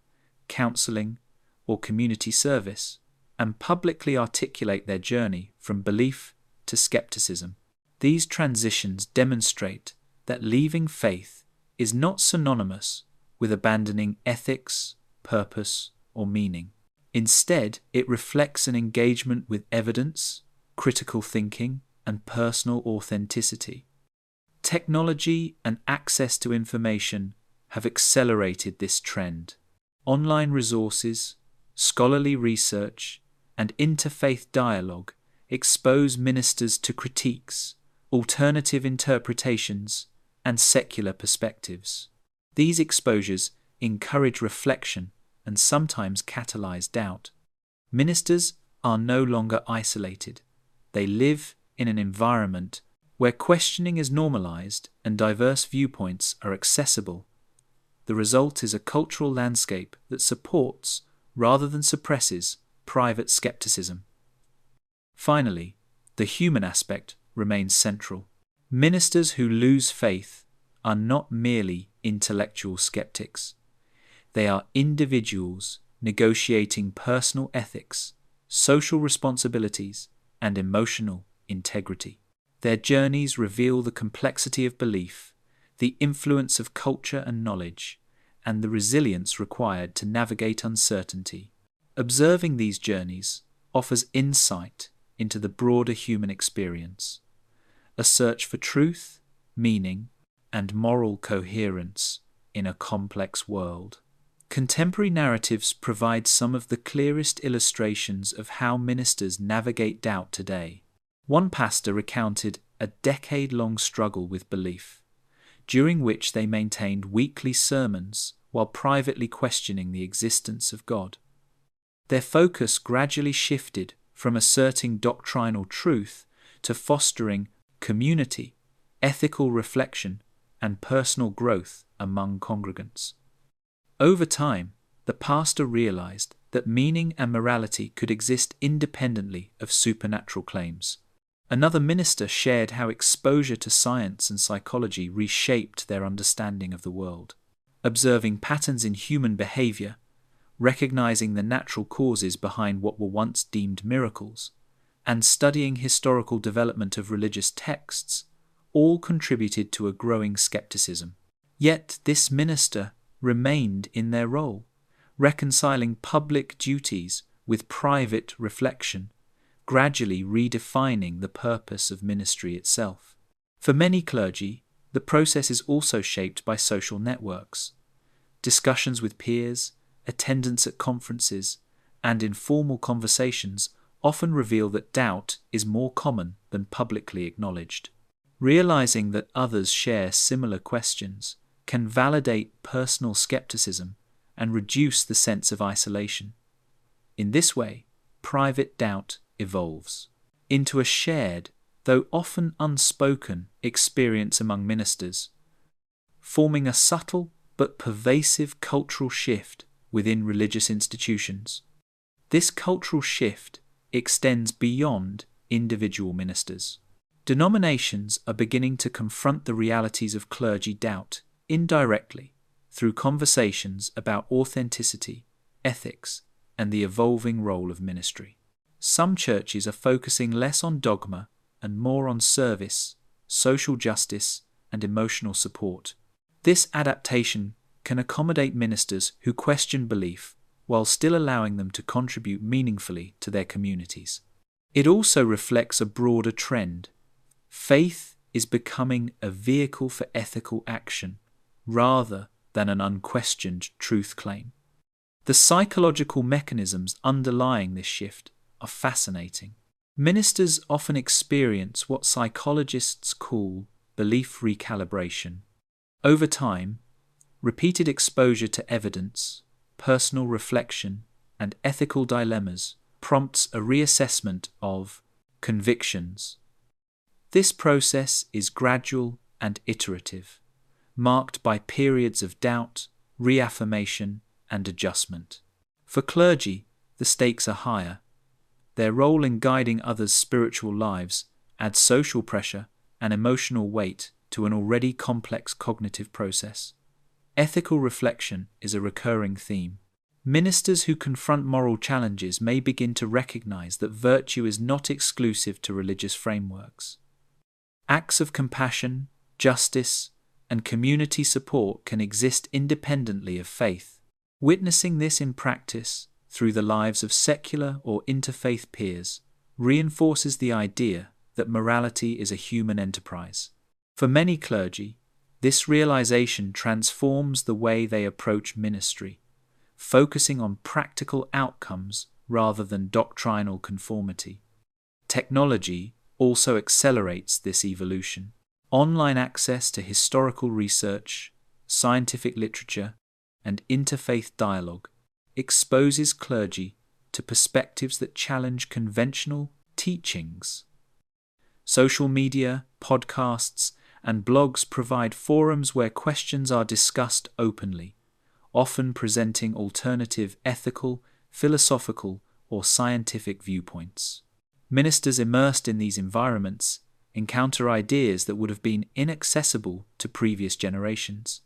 A: counseling, or community service, and publicly articulate their journey from belief to skepticism. These transitions demonstrate that leaving faith is not synonymous with abandoning ethics, purpose, or meaning. Instead, it reflects an engagement with evidence, critical thinking, and personal authenticity. Technology and access to information have accelerated this trend. Online resources, scholarly research, and interfaith dialogue expose ministers to critiques, alternative interpretations, and secular perspectives. These exposures encourage reflection and sometimes catalyze doubt. Ministers are no longer isolated. They live in an environment where questioning is normalized and diverse viewpoints are accessible. The result is a cultural landscape that supports, rather than suppresses, private skepticism. Finally, the human aspect remains central. Ministers who lose faith are not merely intellectual skeptics. They are individuals negotiating personal ethics, social responsibilities, and emotional integrity. Their journeys reveal the complexity of belief, the influence of culture and knowledge, and the resilience required to navigate uncertainty. Observing these journeys offers insight into the broader human experience, a search for truth, meaning, and moral coherence in a complex world. Contemporary narratives provide some of the clearest illustrations of how ministers navigate doubt today. One pastor recounted a decade-long struggle with belief, during which they maintained weekly sermons while privately questioning the existence of God. Their focus gradually shifted from asserting doctrinal truth to fostering community, ethical reflection, and personal growth among congregants. Over time, the pastor realized that meaning and morality could exist independently of supernatural claims. Another minister shared how exposure to science and psychology reshaped their understanding of the world. Observing patterns in human behavior, recognizing the natural causes behind what were once deemed miracles, and studying historical development of religious texts, all contributed to a growing skepticism. Yet this minister remained in their role, reconciling public duties with private reflection, gradually redefining the purpose of ministry itself. For many clergy, the process is also shaped by social networks. Discussions with peers, attendance at conferences, and informal conversations often reveal that doubt is more common than publicly acknowledged. Realizing that others share similar questions can validate personal skepticism and reduce the sense of isolation. In this way, private doubt evolves into a shared, though often unspoken, experience among ministers, forming a subtle but pervasive cultural shift within religious institutions. This cultural shift extends beyond individual ministers. Denominations are beginning to confront the realities of clergy doubt indirectly through conversations about authenticity, ethics, and the evolving role of ministry. Some churches are focusing less on dogma and more on service, social justice, and emotional support. This adaptation can accommodate ministers who question belief while still allowing them to contribute meaningfully to their communities. It also reflects a broader trend. Faith is becoming a vehicle for ethical action rather than an unquestioned truth claim. The psychological mechanisms underlying this shift are fascinating. Ministers often experience what psychologists call belief recalibration. Over time, repeated exposure to evidence, personal reflection, and ethical dilemmas prompts a reassessment of convictions. This process is gradual and iterative, marked by periods of doubt, reaffirmation, and adjustment. For clergy, the stakes are higher. Their role in guiding others' spiritual lives adds social pressure and emotional weight to an already complex cognitive process. Ethical reflection is a recurring theme. Ministers who confront moral challenges may begin to recognize that virtue is not exclusive to religious frameworks. Acts of compassion, justice, and community support can exist independently of faith. Witnessing this in practice through the lives of secular or interfaith peers reinforces the idea that morality is a human enterprise. For many clergy, this realization transforms the way they approach ministry, focusing on practical outcomes rather than doctrinal conformity. Technology also accelerates this evolution. Online access to historical research, scientific literature, and interfaith dialogue exposes clergy to perspectives that challenge conventional teachings. Social media, podcasts, and blogs provide forums where questions are discussed openly, often presenting alternative ethical, philosophical, or scientific viewpoints. Ministers immersed in these environments encounter ideas that would have been inaccessible to previous generations,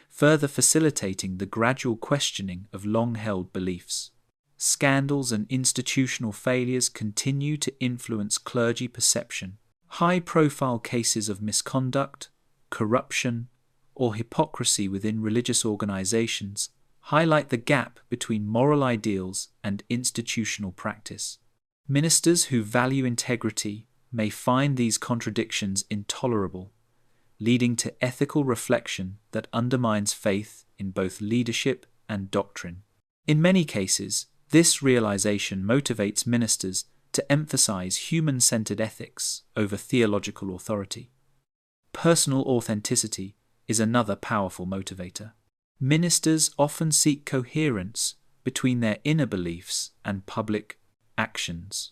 A: further facilitating the gradual questioning of long-held beliefs. Scandals and institutional failures continue to influence clergy perception. High-profile cases of misconduct, corruption, or hypocrisy within religious organizations highlight the gap between moral ideals and institutional practice. Ministers who value integrity may find these contradictions intolerable, leading to ethical reflection that undermines faith in both leadership and doctrine. In many cases, this realization motivates ministers to emphasize human-centered ethics over theological authority. Personal authenticity is another powerful motivator. Ministers often seek coherence between their inner beliefs and public actions.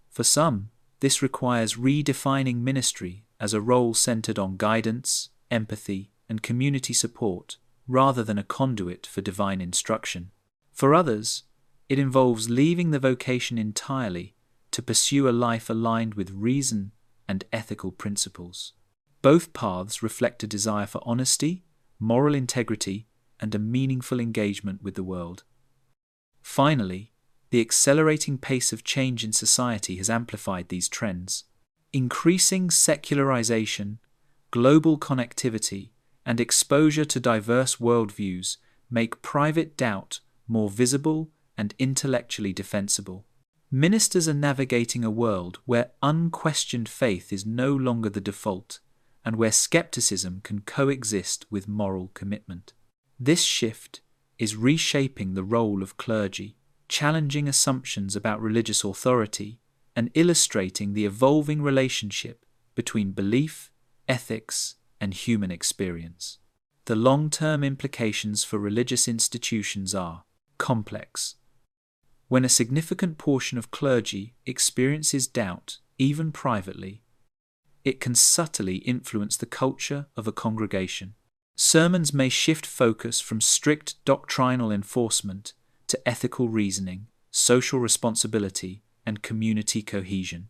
A: For some, this requires redefining ministry as a role centered on guidance, empathy, and community support, rather than a conduit for divine instruction. For others, it involves leaving the vocation entirely to pursue a life aligned with reason and ethical principles. Both paths reflect a desire for honesty, moral integrity, and a meaningful engagement with the world. Finally, the accelerating pace of change in society has amplified these trends. Increasing secularization, global connectivity, and exposure to diverse worldviews make private doubt more visible and intellectually defensible. Ministers are navigating a world where unquestioned faith is no longer the default, and where skepticism can coexist with moral commitment. This shift is reshaping the role of clergy, challenging assumptions about religious authority, and illustrating the evolving relationship between belief, ethics, and human experience. The long-term implications for religious institutions are complex. When a significant portion of clergy experiences doubt, even privately, it can subtly influence the culture of a congregation. Sermons may shift focus from strict doctrinal enforcement to ethical reasoning, social responsibility, and community cohesion.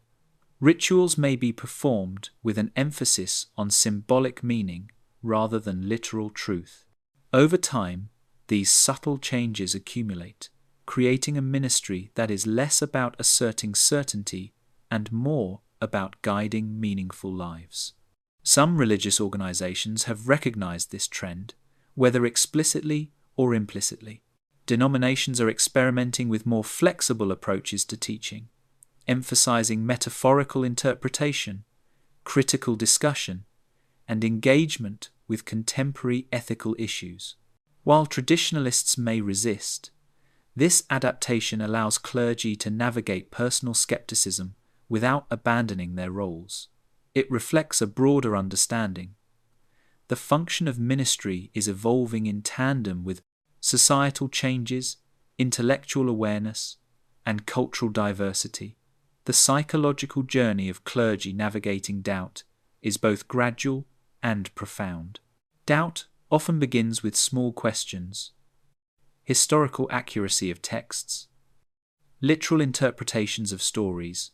A: Rituals may be performed with an emphasis on symbolic meaning rather than literal truth. Over time, these subtle changes accumulate, creating a ministry that is less about asserting certainty and more about guiding meaningful lives. Some religious organizations have recognized this trend, whether explicitly or implicitly. Denominations are experimenting with more flexible approaches to teaching, emphasizing metaphorical interpretation, critical discussion, and engagement with contemporary ethical issues. While traditionalists may resist, this adaptation allows clergy to navigate personal skepticism without abandoning their roles. It reflects a broader understanding. The function of ministry is evolving in tandem with societal changes, intellectual awareness, and cultural diversity. The psychological journey of clergy navigating doubt is both gradual and profound. Doubt often begins with small questions: historical accuracy of texts, literal interpretations of stories,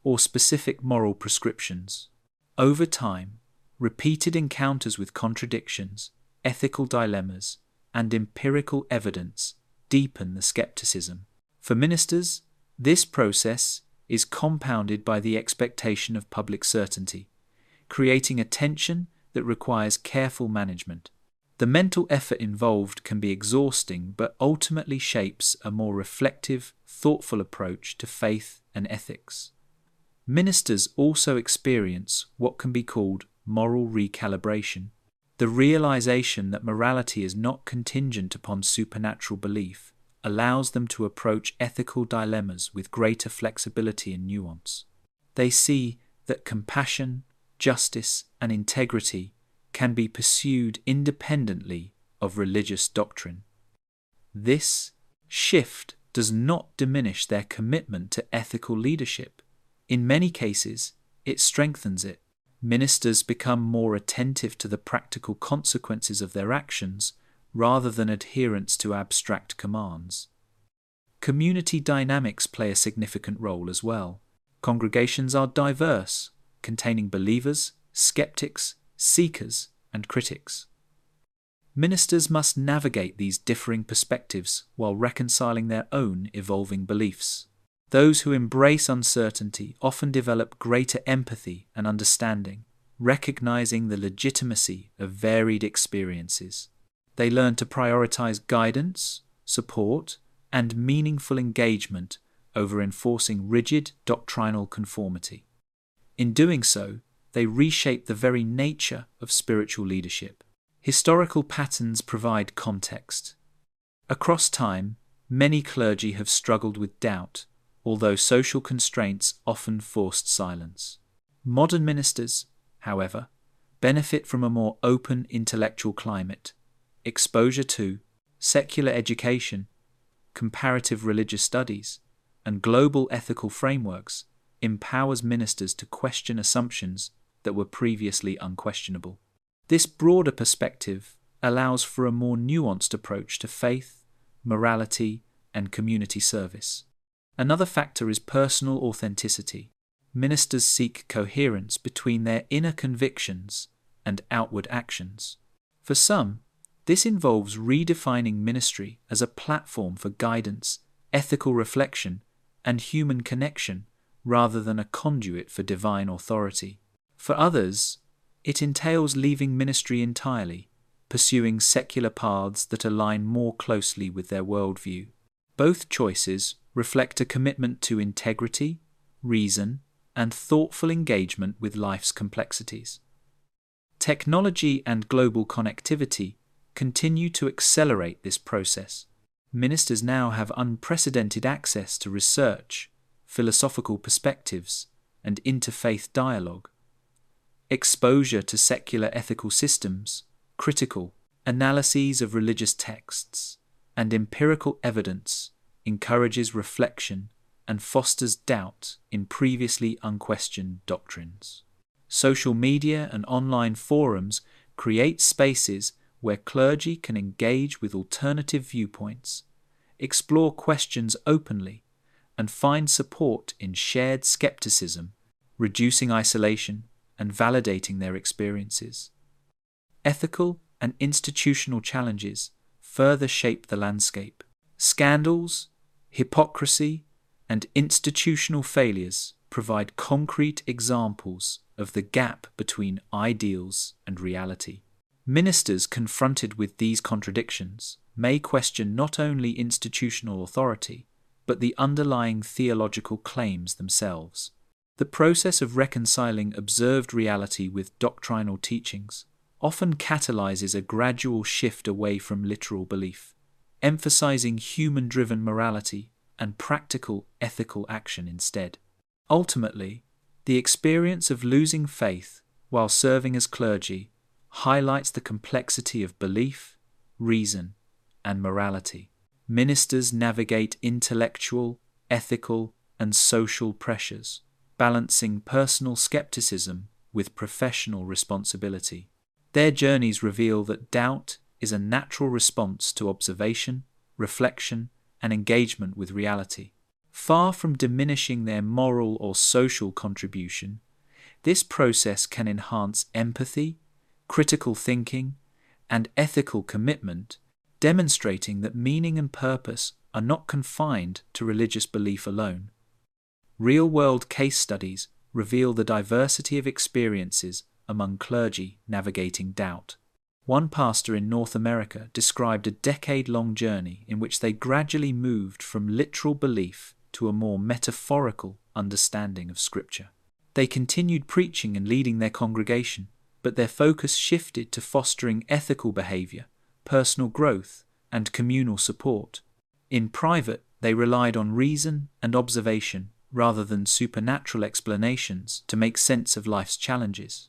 A: or specific moral prescriptions. Over time, repeated encounters with contradictions, ethical dilemmas, and empirical evidence deepen the skepticism. For ministers, this process is compounded by the expectation of public certainty, creating a tension that requires careful management. The mental effort involved can be exhausting, but ultimately shapes a more reflective, thoughtful approach to faith and ethics. Ministers also experience what can be called moral recalibration, the realization that morality is not contingent upon supernatural belief allows them to approach ethical dilemmas with greater flexibility and nuance. They see that compassion, justice, and integrity can be pursued independently of religious doctrine. This shift does not diminish their commitment to ethical leadership. In many cases, it strengthens it. Ministers become more attentive to the practical consequences of their actions rather than adherence to abstract commands. Community dynamics play a significant role as well. Congregations are diverse, containing believers, skeptics, seekers, and critics. Ministers must navigate these differing perspectives while reconciling their own evolving beliefs. Those who embrace uncertainty often develop greater empathy and understanding, recognizing the legitimacy of varied experiences. They learn to prioritize guidance, support, and meaningful engagement over enforcing rigid doctrinal conformity. In doing so, they reshape the very nature of spiritual leadership. Historical patterns provide context. Across time, many clergy have struggled with doubt, although social constraints often forced silence. Modern ministers, however, benefit from a more open intellectual climate. Exposure to secular education, comparative religious studies, and global ethical frameworks empowers ministers to question assumptions that were previously unquestionable. This broader perspective allows for a more nuanced approach to faith, morality, and community service. Another factor is personal authenticity. Ministers seek coherence between their inner convictions and outward actions. For some, this involves redefining ministry as a platform for guidance, ethical reflection, and human connection rather than a conduit for divine authority. For others, it entails leaving ministry entirely, pursuing secular paths that align more closely with their worldview. Both choices reflect a commitment to integrity, reason, and thoughtful engagement with life's complexities. Technology and global connectivity continue to accelerate this process. Ministers now have unprecedented access to research, philosophical perspectives, and interfaith dialogue. Exposure to secular ethical systems, critical analyses of religious texts, and empirical evidence encourages reflection and fosters doubt in previously unquestioned doctrines. Social media and online forums create spaces where clergy can engage with alternative viewpoints, explore questions openly, and find support in shared skepticism, reducing isolation and validating their experiences. Ethical and institutional challenges further shape the landscape. Scandals, hypocrisy, and institutional failures provide concrete examples of the gap between ideals and reality. Ministers confronted with these contradictions may question not only institutional authority, but the underlying theological claims themselves. The process of reconciling observed reality with doctrinal teachings often catalyzes a gradual shift away from literal belief, emphasizing human-driven morality and practical ethical action instead. Ultimately, the experience of losing faith while serving as clergy highlights the complexity of belief, reason, and morality. Ministers navigate intellectual, ethical, and social pressures, balancing personal skepticism with professional responsibility. Their journeys reveal that doubt is a natural response to observation, reflection, and engagement with reality. Far from diminishing their moral or social contribution, this process can enhance empathy, critical thinking, and ethical commitment, demonstrating that meaning and purpose are not confined to religious belief alone. Real-world case studies reveal the diversity of experiences among clergy navigating doubt. One pastor in North America described a decade-long journey in which they gradually moved from literal belief to a more metaphorical understanding of Scripture. They continued preaching and leading their congregation, but their focus shifted to fostering ethical behavior, personal growth, and communal support. In private, they relied on reason and observation rather than supernatural explanations to make sense of life's challenges.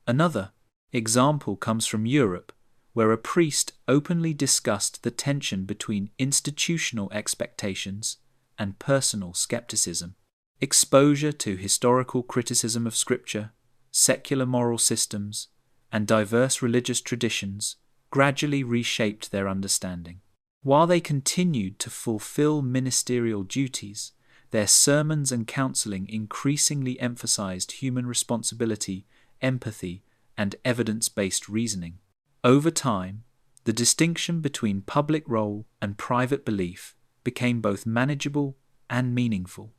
A: Another example comes from Europe, where a priest openly discussed the tension between institutional expectations and personal skepticism. Exposure to historical criticism of Scripture, secular moral systems, and diverse religious traditions gradually reshaped their understanding. While they continued to fulfill ministerial duties, their sermons and counseling increasingly emphasized human responsibility, empathy, and evidence-based reasoning. Over time, the distinction between public role and private belief became both manageable and meaningful.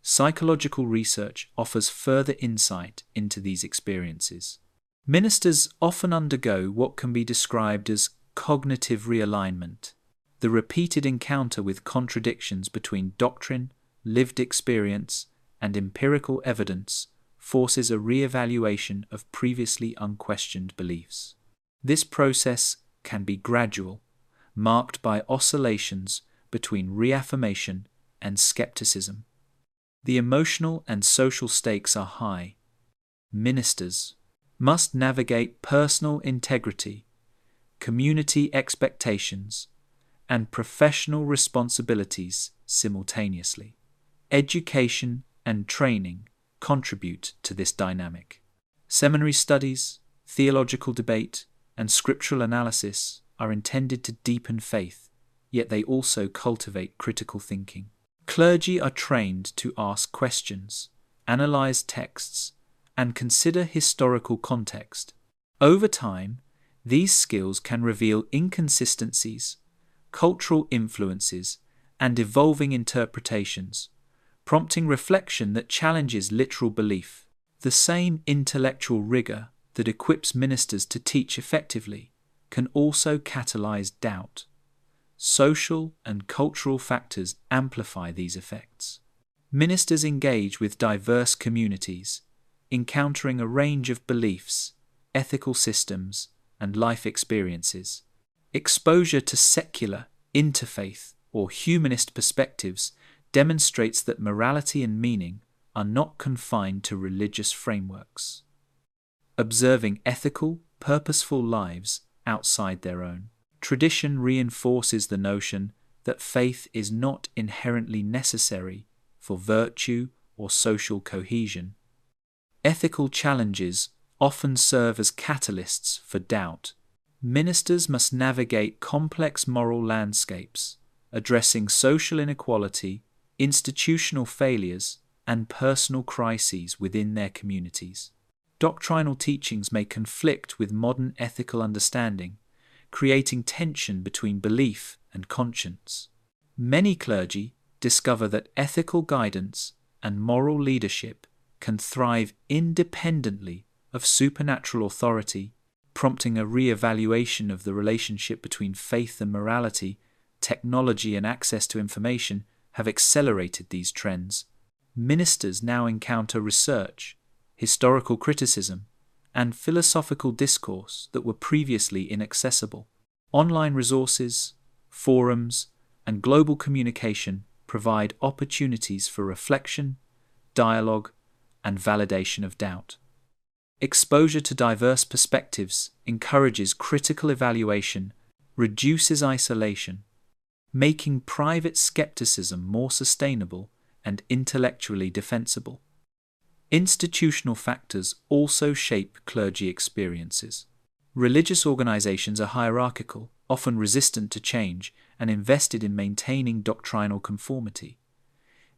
A: Psychological research offers further insight into these experiences. Ministers often undergo what can be described as cognitive realignment. The repeated encounter with contradictions between doctrine, lived experience, and empirical evidence forces a re-evaluation of previously unquestioned beliefs. This process can be gradual, marked by oscillations between reaffirmation and skepticism. The emotional and social stakes are high. Ministers must navigate personal integrity, community expectations, and professional responsibilities simultaneously. Education and training contribute to this dynamic. Seminary studies, theological debate, and scriptural analysis are intended to deepen faith, yet they also cultivate critical thinking. Clergy are trained to ask questions, analyze texts, and consider historical context. Over time, these skills can reveal inconsistencies, cultural influences, and evolving interpretations, prompting reflection that challenges literal belief. The same intellectual rigor that equips ministers to teach effectively can also catalyze doubt. Social and cultural factors amplify these effects. Ministers engage with diverse communities, encountering a range of beliefs, ethical systems, and life experiences. Exposure to secular, interfaith, or humanist perspectives demonstrates that morality and meaning are not confined to religious frameworks. Observing ethical, purposeful lives outside their own. Tradition reinforces the notion that faith is not inherently necessary for virtue or social cohesion. Ethical challenges often serve as catalysts for doubt. Ministers must navigate complex moral landscapes, addressing social inequality, institutional failures, and personal crises within their communities. Doctrinal teachings may conflict with modern ethical understanding, creating tension between belief and conscience. Many clergy discover that ethical guidance and moral leadership can thrive independently of supernatural authority, prompting a re-evaluation of the relationship between faith and morality. Technology and access to information have accelerated these trends. Ministers now encounter research, historical criticism, and philosophical discourse that were previously inaccessible. Online resources, forums, and global communication provide opportunities for reflection, dialogue, and validation of doubt. Exposure to diverse perspectives encourages critical evaluation, reduces isolation, making private skepticism more sustainable and intellectually defensible. Institutional factors also shape clergy experiences. Religious organizations are hierarchical, often resistant to change, and invested in maintaining doctrinal conformity.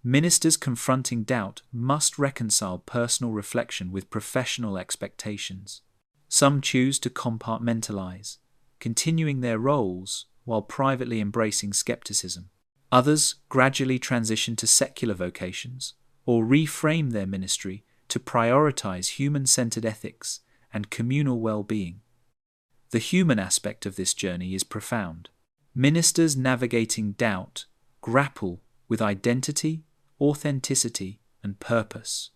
A: Ministers confronting doubt must reconcile personal reflection with professional expectations. Some choose to compartmentalize, continuing their roles while privately embracing skepticism. Others gradually transition to secular vocations or reframe their ministry to prioritize human-centered ethics and communal well-being. The human aspect of this journey is profound. Ministers navigating doubt grapple with identity, authenticity, and purpose.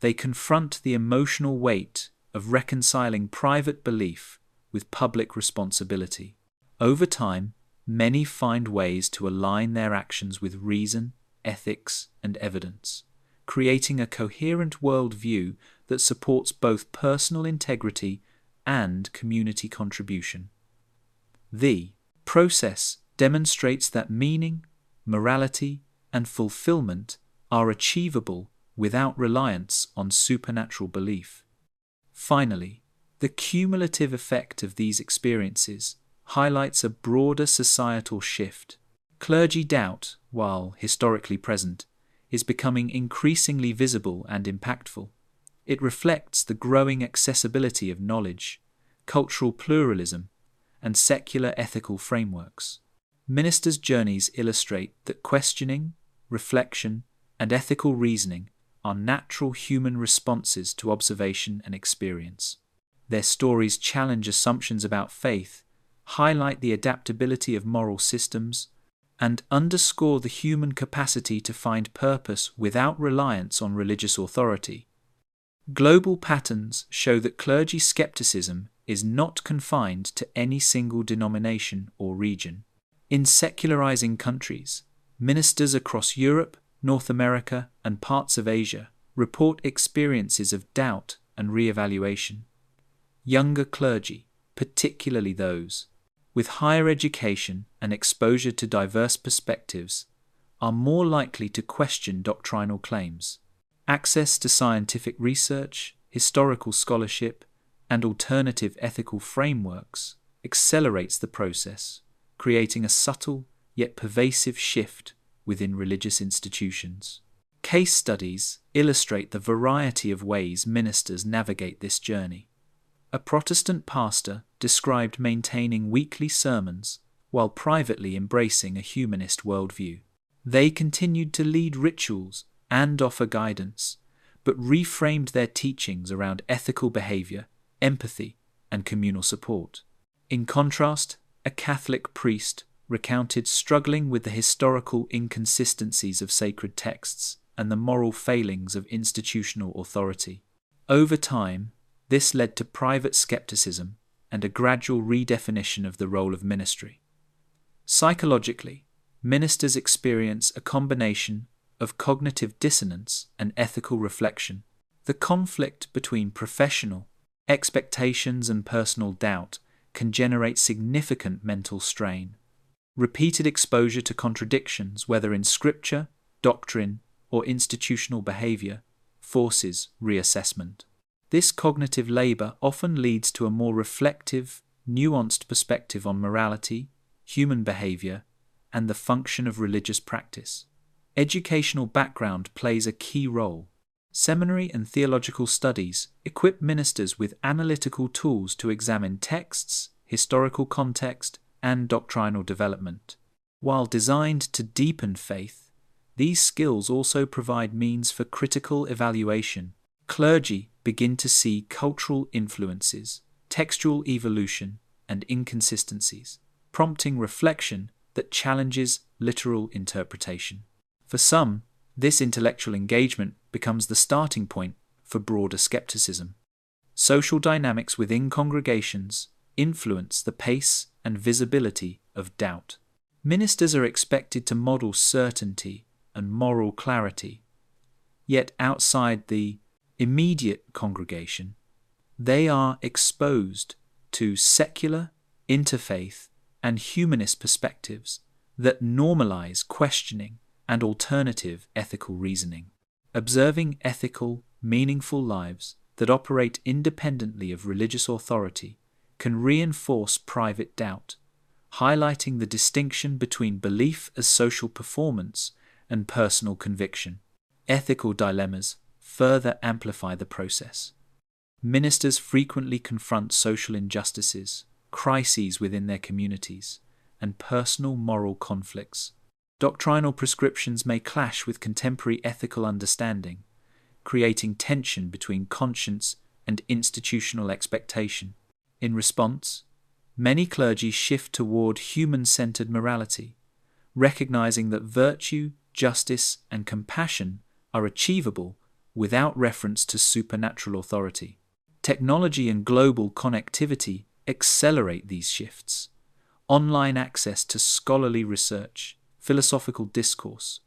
A: They confront the emotional weight of reconciling private belief with public responsibility. Over time, many find ways to align their actions with reason, ethics, and evidence, creating a coherent worldview that supports both personal integrity and community contribution. The process demonstrates that meaning, morality, and fulfillment are achievable without reliance on supernatural belief. Finally, the cumulative effect of these experiences highlights a broader societal shift. Clergy doubt, while historically present, is becoming increasingly visible and impactful. It reflects the growing accessibility of knowledge, cultural pluralism, and secular ethical frameworks. Ministers' journeys illustrate that questioning, reflection, and ethical reasoning are natural human responses to observation and experience. Their stories challenge assumptions about faith highlight the adaptability of moral systems, and underscore the human capacity to find purpose without reliance on religious authority. Global patterns show that clergy skepticism is not confined to any single denomination or region. In secularizing countries, ministers across Europe, North America, and parts of Asia report experiences of doubt and re-evaluation. Younger clergy, particularly those with higher education and exposure to diverse perspectives, are more likely to question doctrinal claims. Access to scientific research, historical scholarship, and alternative ethical frameworks accelerates the process, creating a subtle yet pervasive shift within religious institutions. Case studies illustrate the variety of ways ministers navigate this journey. A Protestant pastor described maintaining weekly sermons while privately embracing a humanist worldview. They continued to lead rituals and offer guidance, but reframed their teachings around ethical behavior, empathy, and communal support. In contrast, a Catholic priest recounted struggling with the historical inconsistencies of sacred texts and the moral failings of institutional authority. Over time, this led to private skepticism and a gradual redefinition of the role of ministry. Psychologically, ministers experience a combination of cognitive dissonance and ethical reflection. The conflict between professional expectations and personal doubt can generate significant mental strain. Repeated exposure to contradictions, whether in scripture, doctrine, or institutional behavior, forces reassessment. This cognitive labor often leads to a more reflective, nuanced perspective on morality, human behavior, and the function of religious practice. Educational background plays a key role. Seminary and theological studies equip ministers with analytical tools to examine texts, historical context, and doctrinal development. While designed to deepen faith, these skills also provide means for critical evaluation. Clergy begin to see cultural influences, textual evolution, and inconsistencies, prompting reflection that challenges literal interpretation. For some, this intellectual engagement becomes the starting point for broader skepticism. Social dynamics within congregations influence the pace and visibility of doubt. Ministers are expected to model certainty and moral clarity, yet outside the immediate congregation, they are exposed to secular, interfaith, and humanist perspectives that normalize questioning and alternative ethical reasoning. Observing ethical, meaningful lives that operate independently of religious authority can reinforce private doubt, highlighting the distinction between belief as social performance and personal conviction. Ethical dilemmas further amplify the process. Ministers frequently confront social injustices, crises within their communities, and personal moral conflicts. Doctrinal prescriptions may clash with contemporary ethical understanding, creating tension between conscience and institutional expectation. In response, many clergy shift toward human-centered morality, recognizing that virtue, justice, and compassion are achievable without reference to supernatural authority. Technology and global connectivity accelerate these shifts. Online access to scholarly research, philosophical discourse,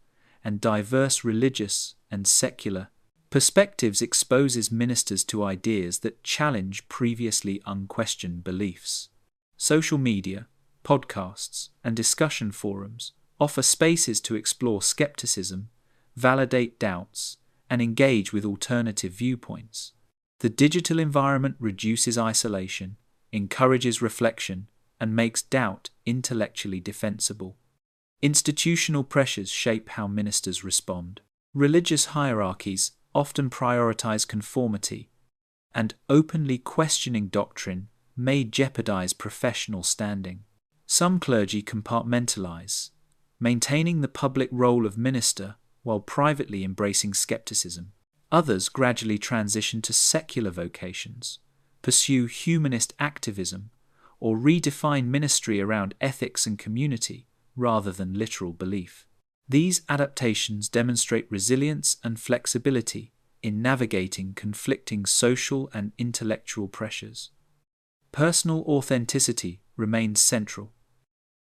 A: and diverse religious and secular perspectives exposes ministers to ideas that challenge previously unquestioned beliefs. Social media, podcasts, and discussion forums offer spaces to explore skepticism, validate doubts, and engage with alternative viewpoints. The digital environment reduces isolation, encourages reflection, and makes doubt intellectually defensible. Institutional pressures shape how ministers respond. Religious hierarchies often prioritize conformity, and openly questioning doctrine may jeopardize professional standing. Some clergy compartmentalize, maintaining the public role of minister while privately embracing skepticism. Others gradually transition to secular vocations, pursue humanist activism, or redefine ministry around ethics and community rather than literal belief. These adaptations demonstrate resilience and flexibility in navigating conflicting social and intellectual pressures. Personal authenticity remains central.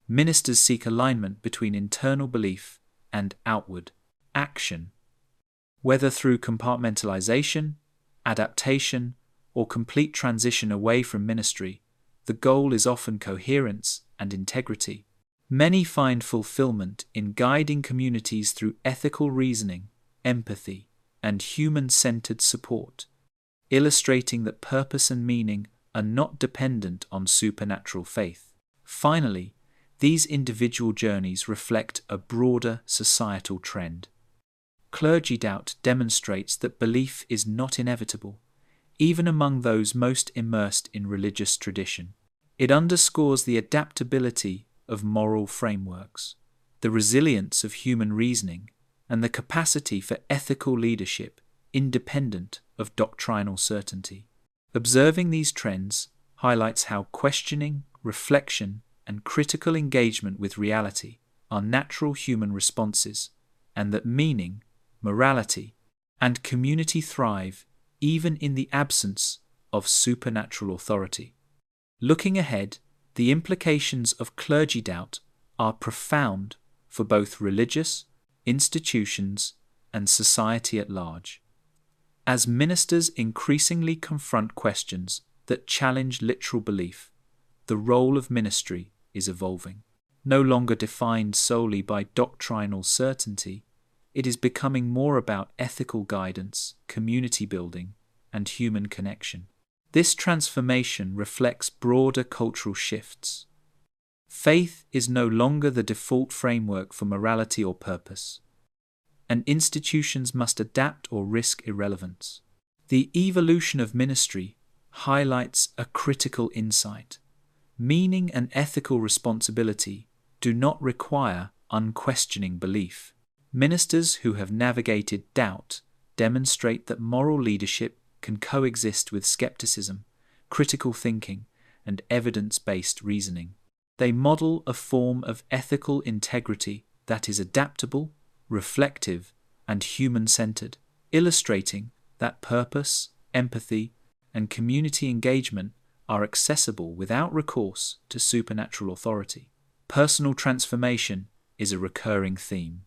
A: Ministers seek alignment between internal belief and outward action. Whether through compartmentalization, adaptation, or complete transition away from ministry, the goal is often coherence and integrity. Many find fulfillment in guiding communities through ethical reasoning, empathy, and human-centered support, illustrating that purpose and meaning are not dependent on supernatural faith. Finally, these individual journeys reflect a broader societal trend. Clergy doubt demonstrates that belief is not inevitable, even among those most immersed in religious tradition. It underscores the adaptability of moral frameworks, the resilience of human reasoning, and the capacity for ethical leadership independent of doctrinal certainty. Observing these trends highlights how questioning, reflection, and critical engagement with reality are natural human responses, and that meaning, morality, and community thrive even in the absence of supernatural authority. Looking ahead, the implications of clergy doubt are profound for both religious institutions and society at large. As ministers increasingly confront questions that challenge literal belief, the role of ministry is evolving. No longer defined solely by doctrinal certainty, it is becoming more about ethical guidance, community building, and human connection. This transformation reflects broader cultural shifts. Faith is no longer the default framework for morality or purpose, and institutions must adapt or risk irrelevance. The evolution of ministry highlights a critical insight. Meaning and ethical responsibility do not require unquestioning belief. Ministers who have navigated doubt demonstrate that moral leadership can coexist with skepticism, critical thinking, and evidence-based reasoning. They model a form of ethical integrity that is adaptable, reflective, and human-centered, illustrating that purpose, empathy, and community engagement are accessible without recourse to supernatural authority. Personal transformation is a recurring theme.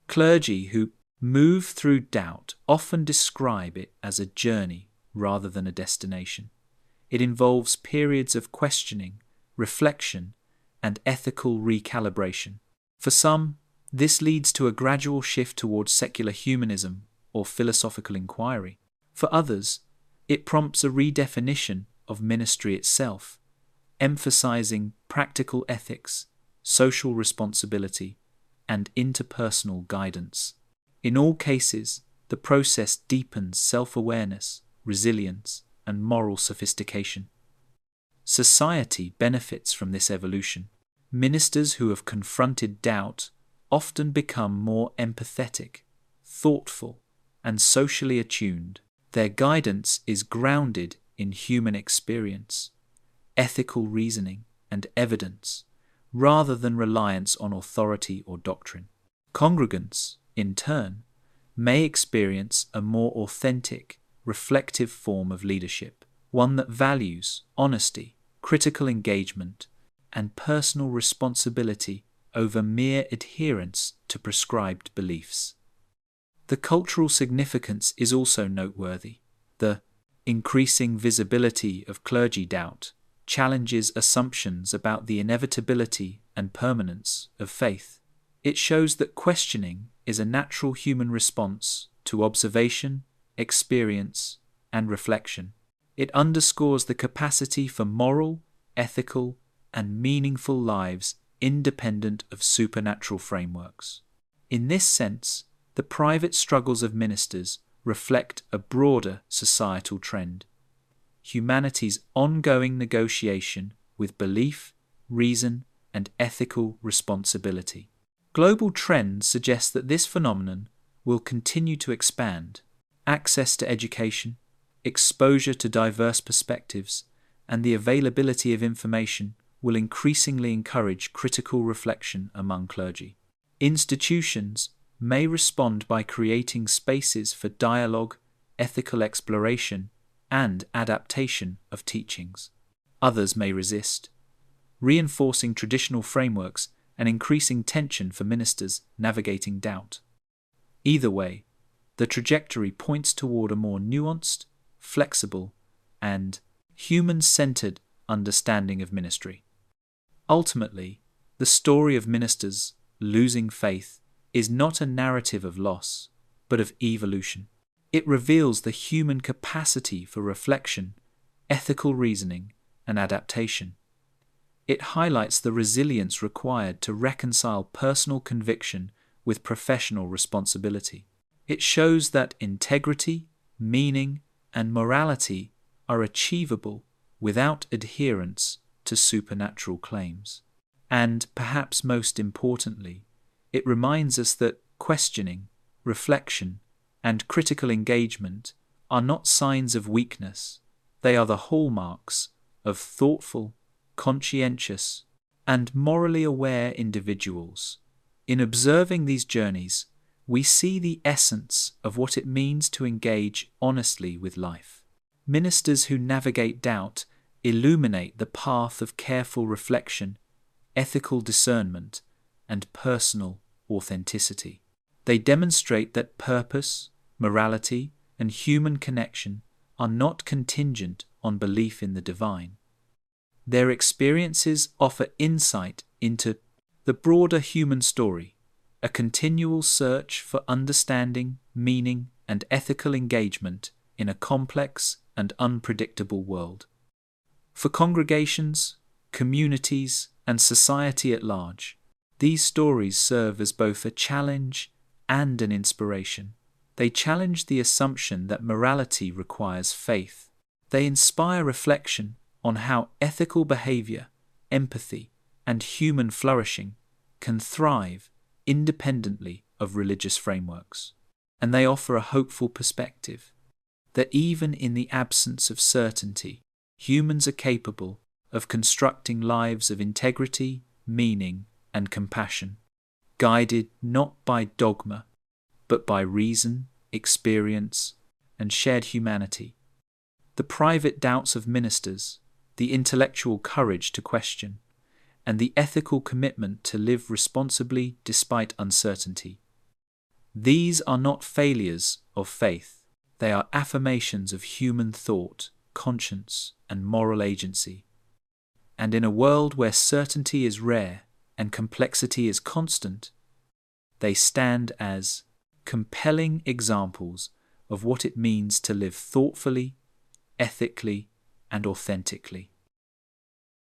A: Clergy who move through doubt often describe it as a journey rather than a destination. It involves periods of questioning, reflection, and ethical recalibration. For some, this leads to a gradual shift towards secular humanism or philosophical inquiry. For others, it prompts a redefinition of ministry itself, emphasizing practical ethics, social responsibility, and interpersonal guidance. In all cases, the process deepens self-awareness, resilience, and moral sophistication. Society benefits from this evolution. Ministers who have confronted doubt often become more empathetic, thoughtful, and socially attuned. Their guidance is grounded in human experience, ethical reasoning, and evidence, rather than reliance on authority or doctrine. Congregants, in turn, may experience a more authentic, reflective form of leadership, one that values honesty, critical engagement, and personal responsibility over mere adherence to prescribed beliefs. The cultural significance is also noteworthy. The increasing visibility of clergy doubt challenges assumptions about the inevitability and permanence of faith. It shows that questioning is a natural human response to observation, experience, and reflection. It underscores the capacity for moral, ethical, and meaningful lives independent of supernatural frameworks. In this sense, the private struggles of ministers reflect a broader societal trend: humanity's ongoing negotiation with belief, reason, and ethical responsibility. Global trends suggest that this phenomenon will continue to expand. Access to education, exposure to diverse perspectives, and the availability of information will increasingly encourage critical reflection among clergy. Institutions may respond by creating spaces for dialogue, ethical exploration, and adaptation of teachings. Others may resist, reinforcing traditional frameworks and increasing tension for ministers navigating doubt. Either way, the trajectory points toward a more nuanced, flexible, and human-centered understanding of ministry. Ultimately, the story of ministers losing faith is not a narrative of loss, but of evolution. It reveals the human capacity for reflection, ethical reasoning, and adaptation. It highlights the resilience required to reconcile personal conviction with professional responsibility. It shows that integrity, meaning, and morality are achievable without adherence to supernatural claims. And, perhaps most importantly, it reminds us that questioning, reflection, and critical engagement are not signs of weakness. They are the hallmarks of thoughtful, conscientious, and morally aware individuals. In observing these journeys, we see the essence of what it means to engage honestly with life. Ministers who navigate doubt illuminate the path of careful reflection, ethical discernment, and personal authenticity. They demonstrate that purpose, morality, and human connection are not contingent on belief in the divine. Their experiences offer insight into the broader human story, a continual search for understanding, meaning, and ethical engagement in a complex and unpredictable world. For congregations, communities, and society at large, these stories serve as both a challenge and an inspiration. They challenge the assumption that morality requires faith. They inspire reflection on how ethical behavior, empathy, and human flourishing can thrive independently of religious frameworks. And they offer a hopeful perspective that even in the absence of certainty, humans are capable of constructing lives of integrity, meaning, and compassion, guided not by dogma, but by reason, experience, and shared humanity. The private doubts of ministers, the intellectual courage to question, and the ethical commitment to live responsibly despite uncertainty. These are not failures of faith. They are affirmations of human thought, conscience, and moral agency. And in a world where certainty is rare and complexity is constant, they stand as compelling examples of what it means to live thoughtfully, ethically, and authentically.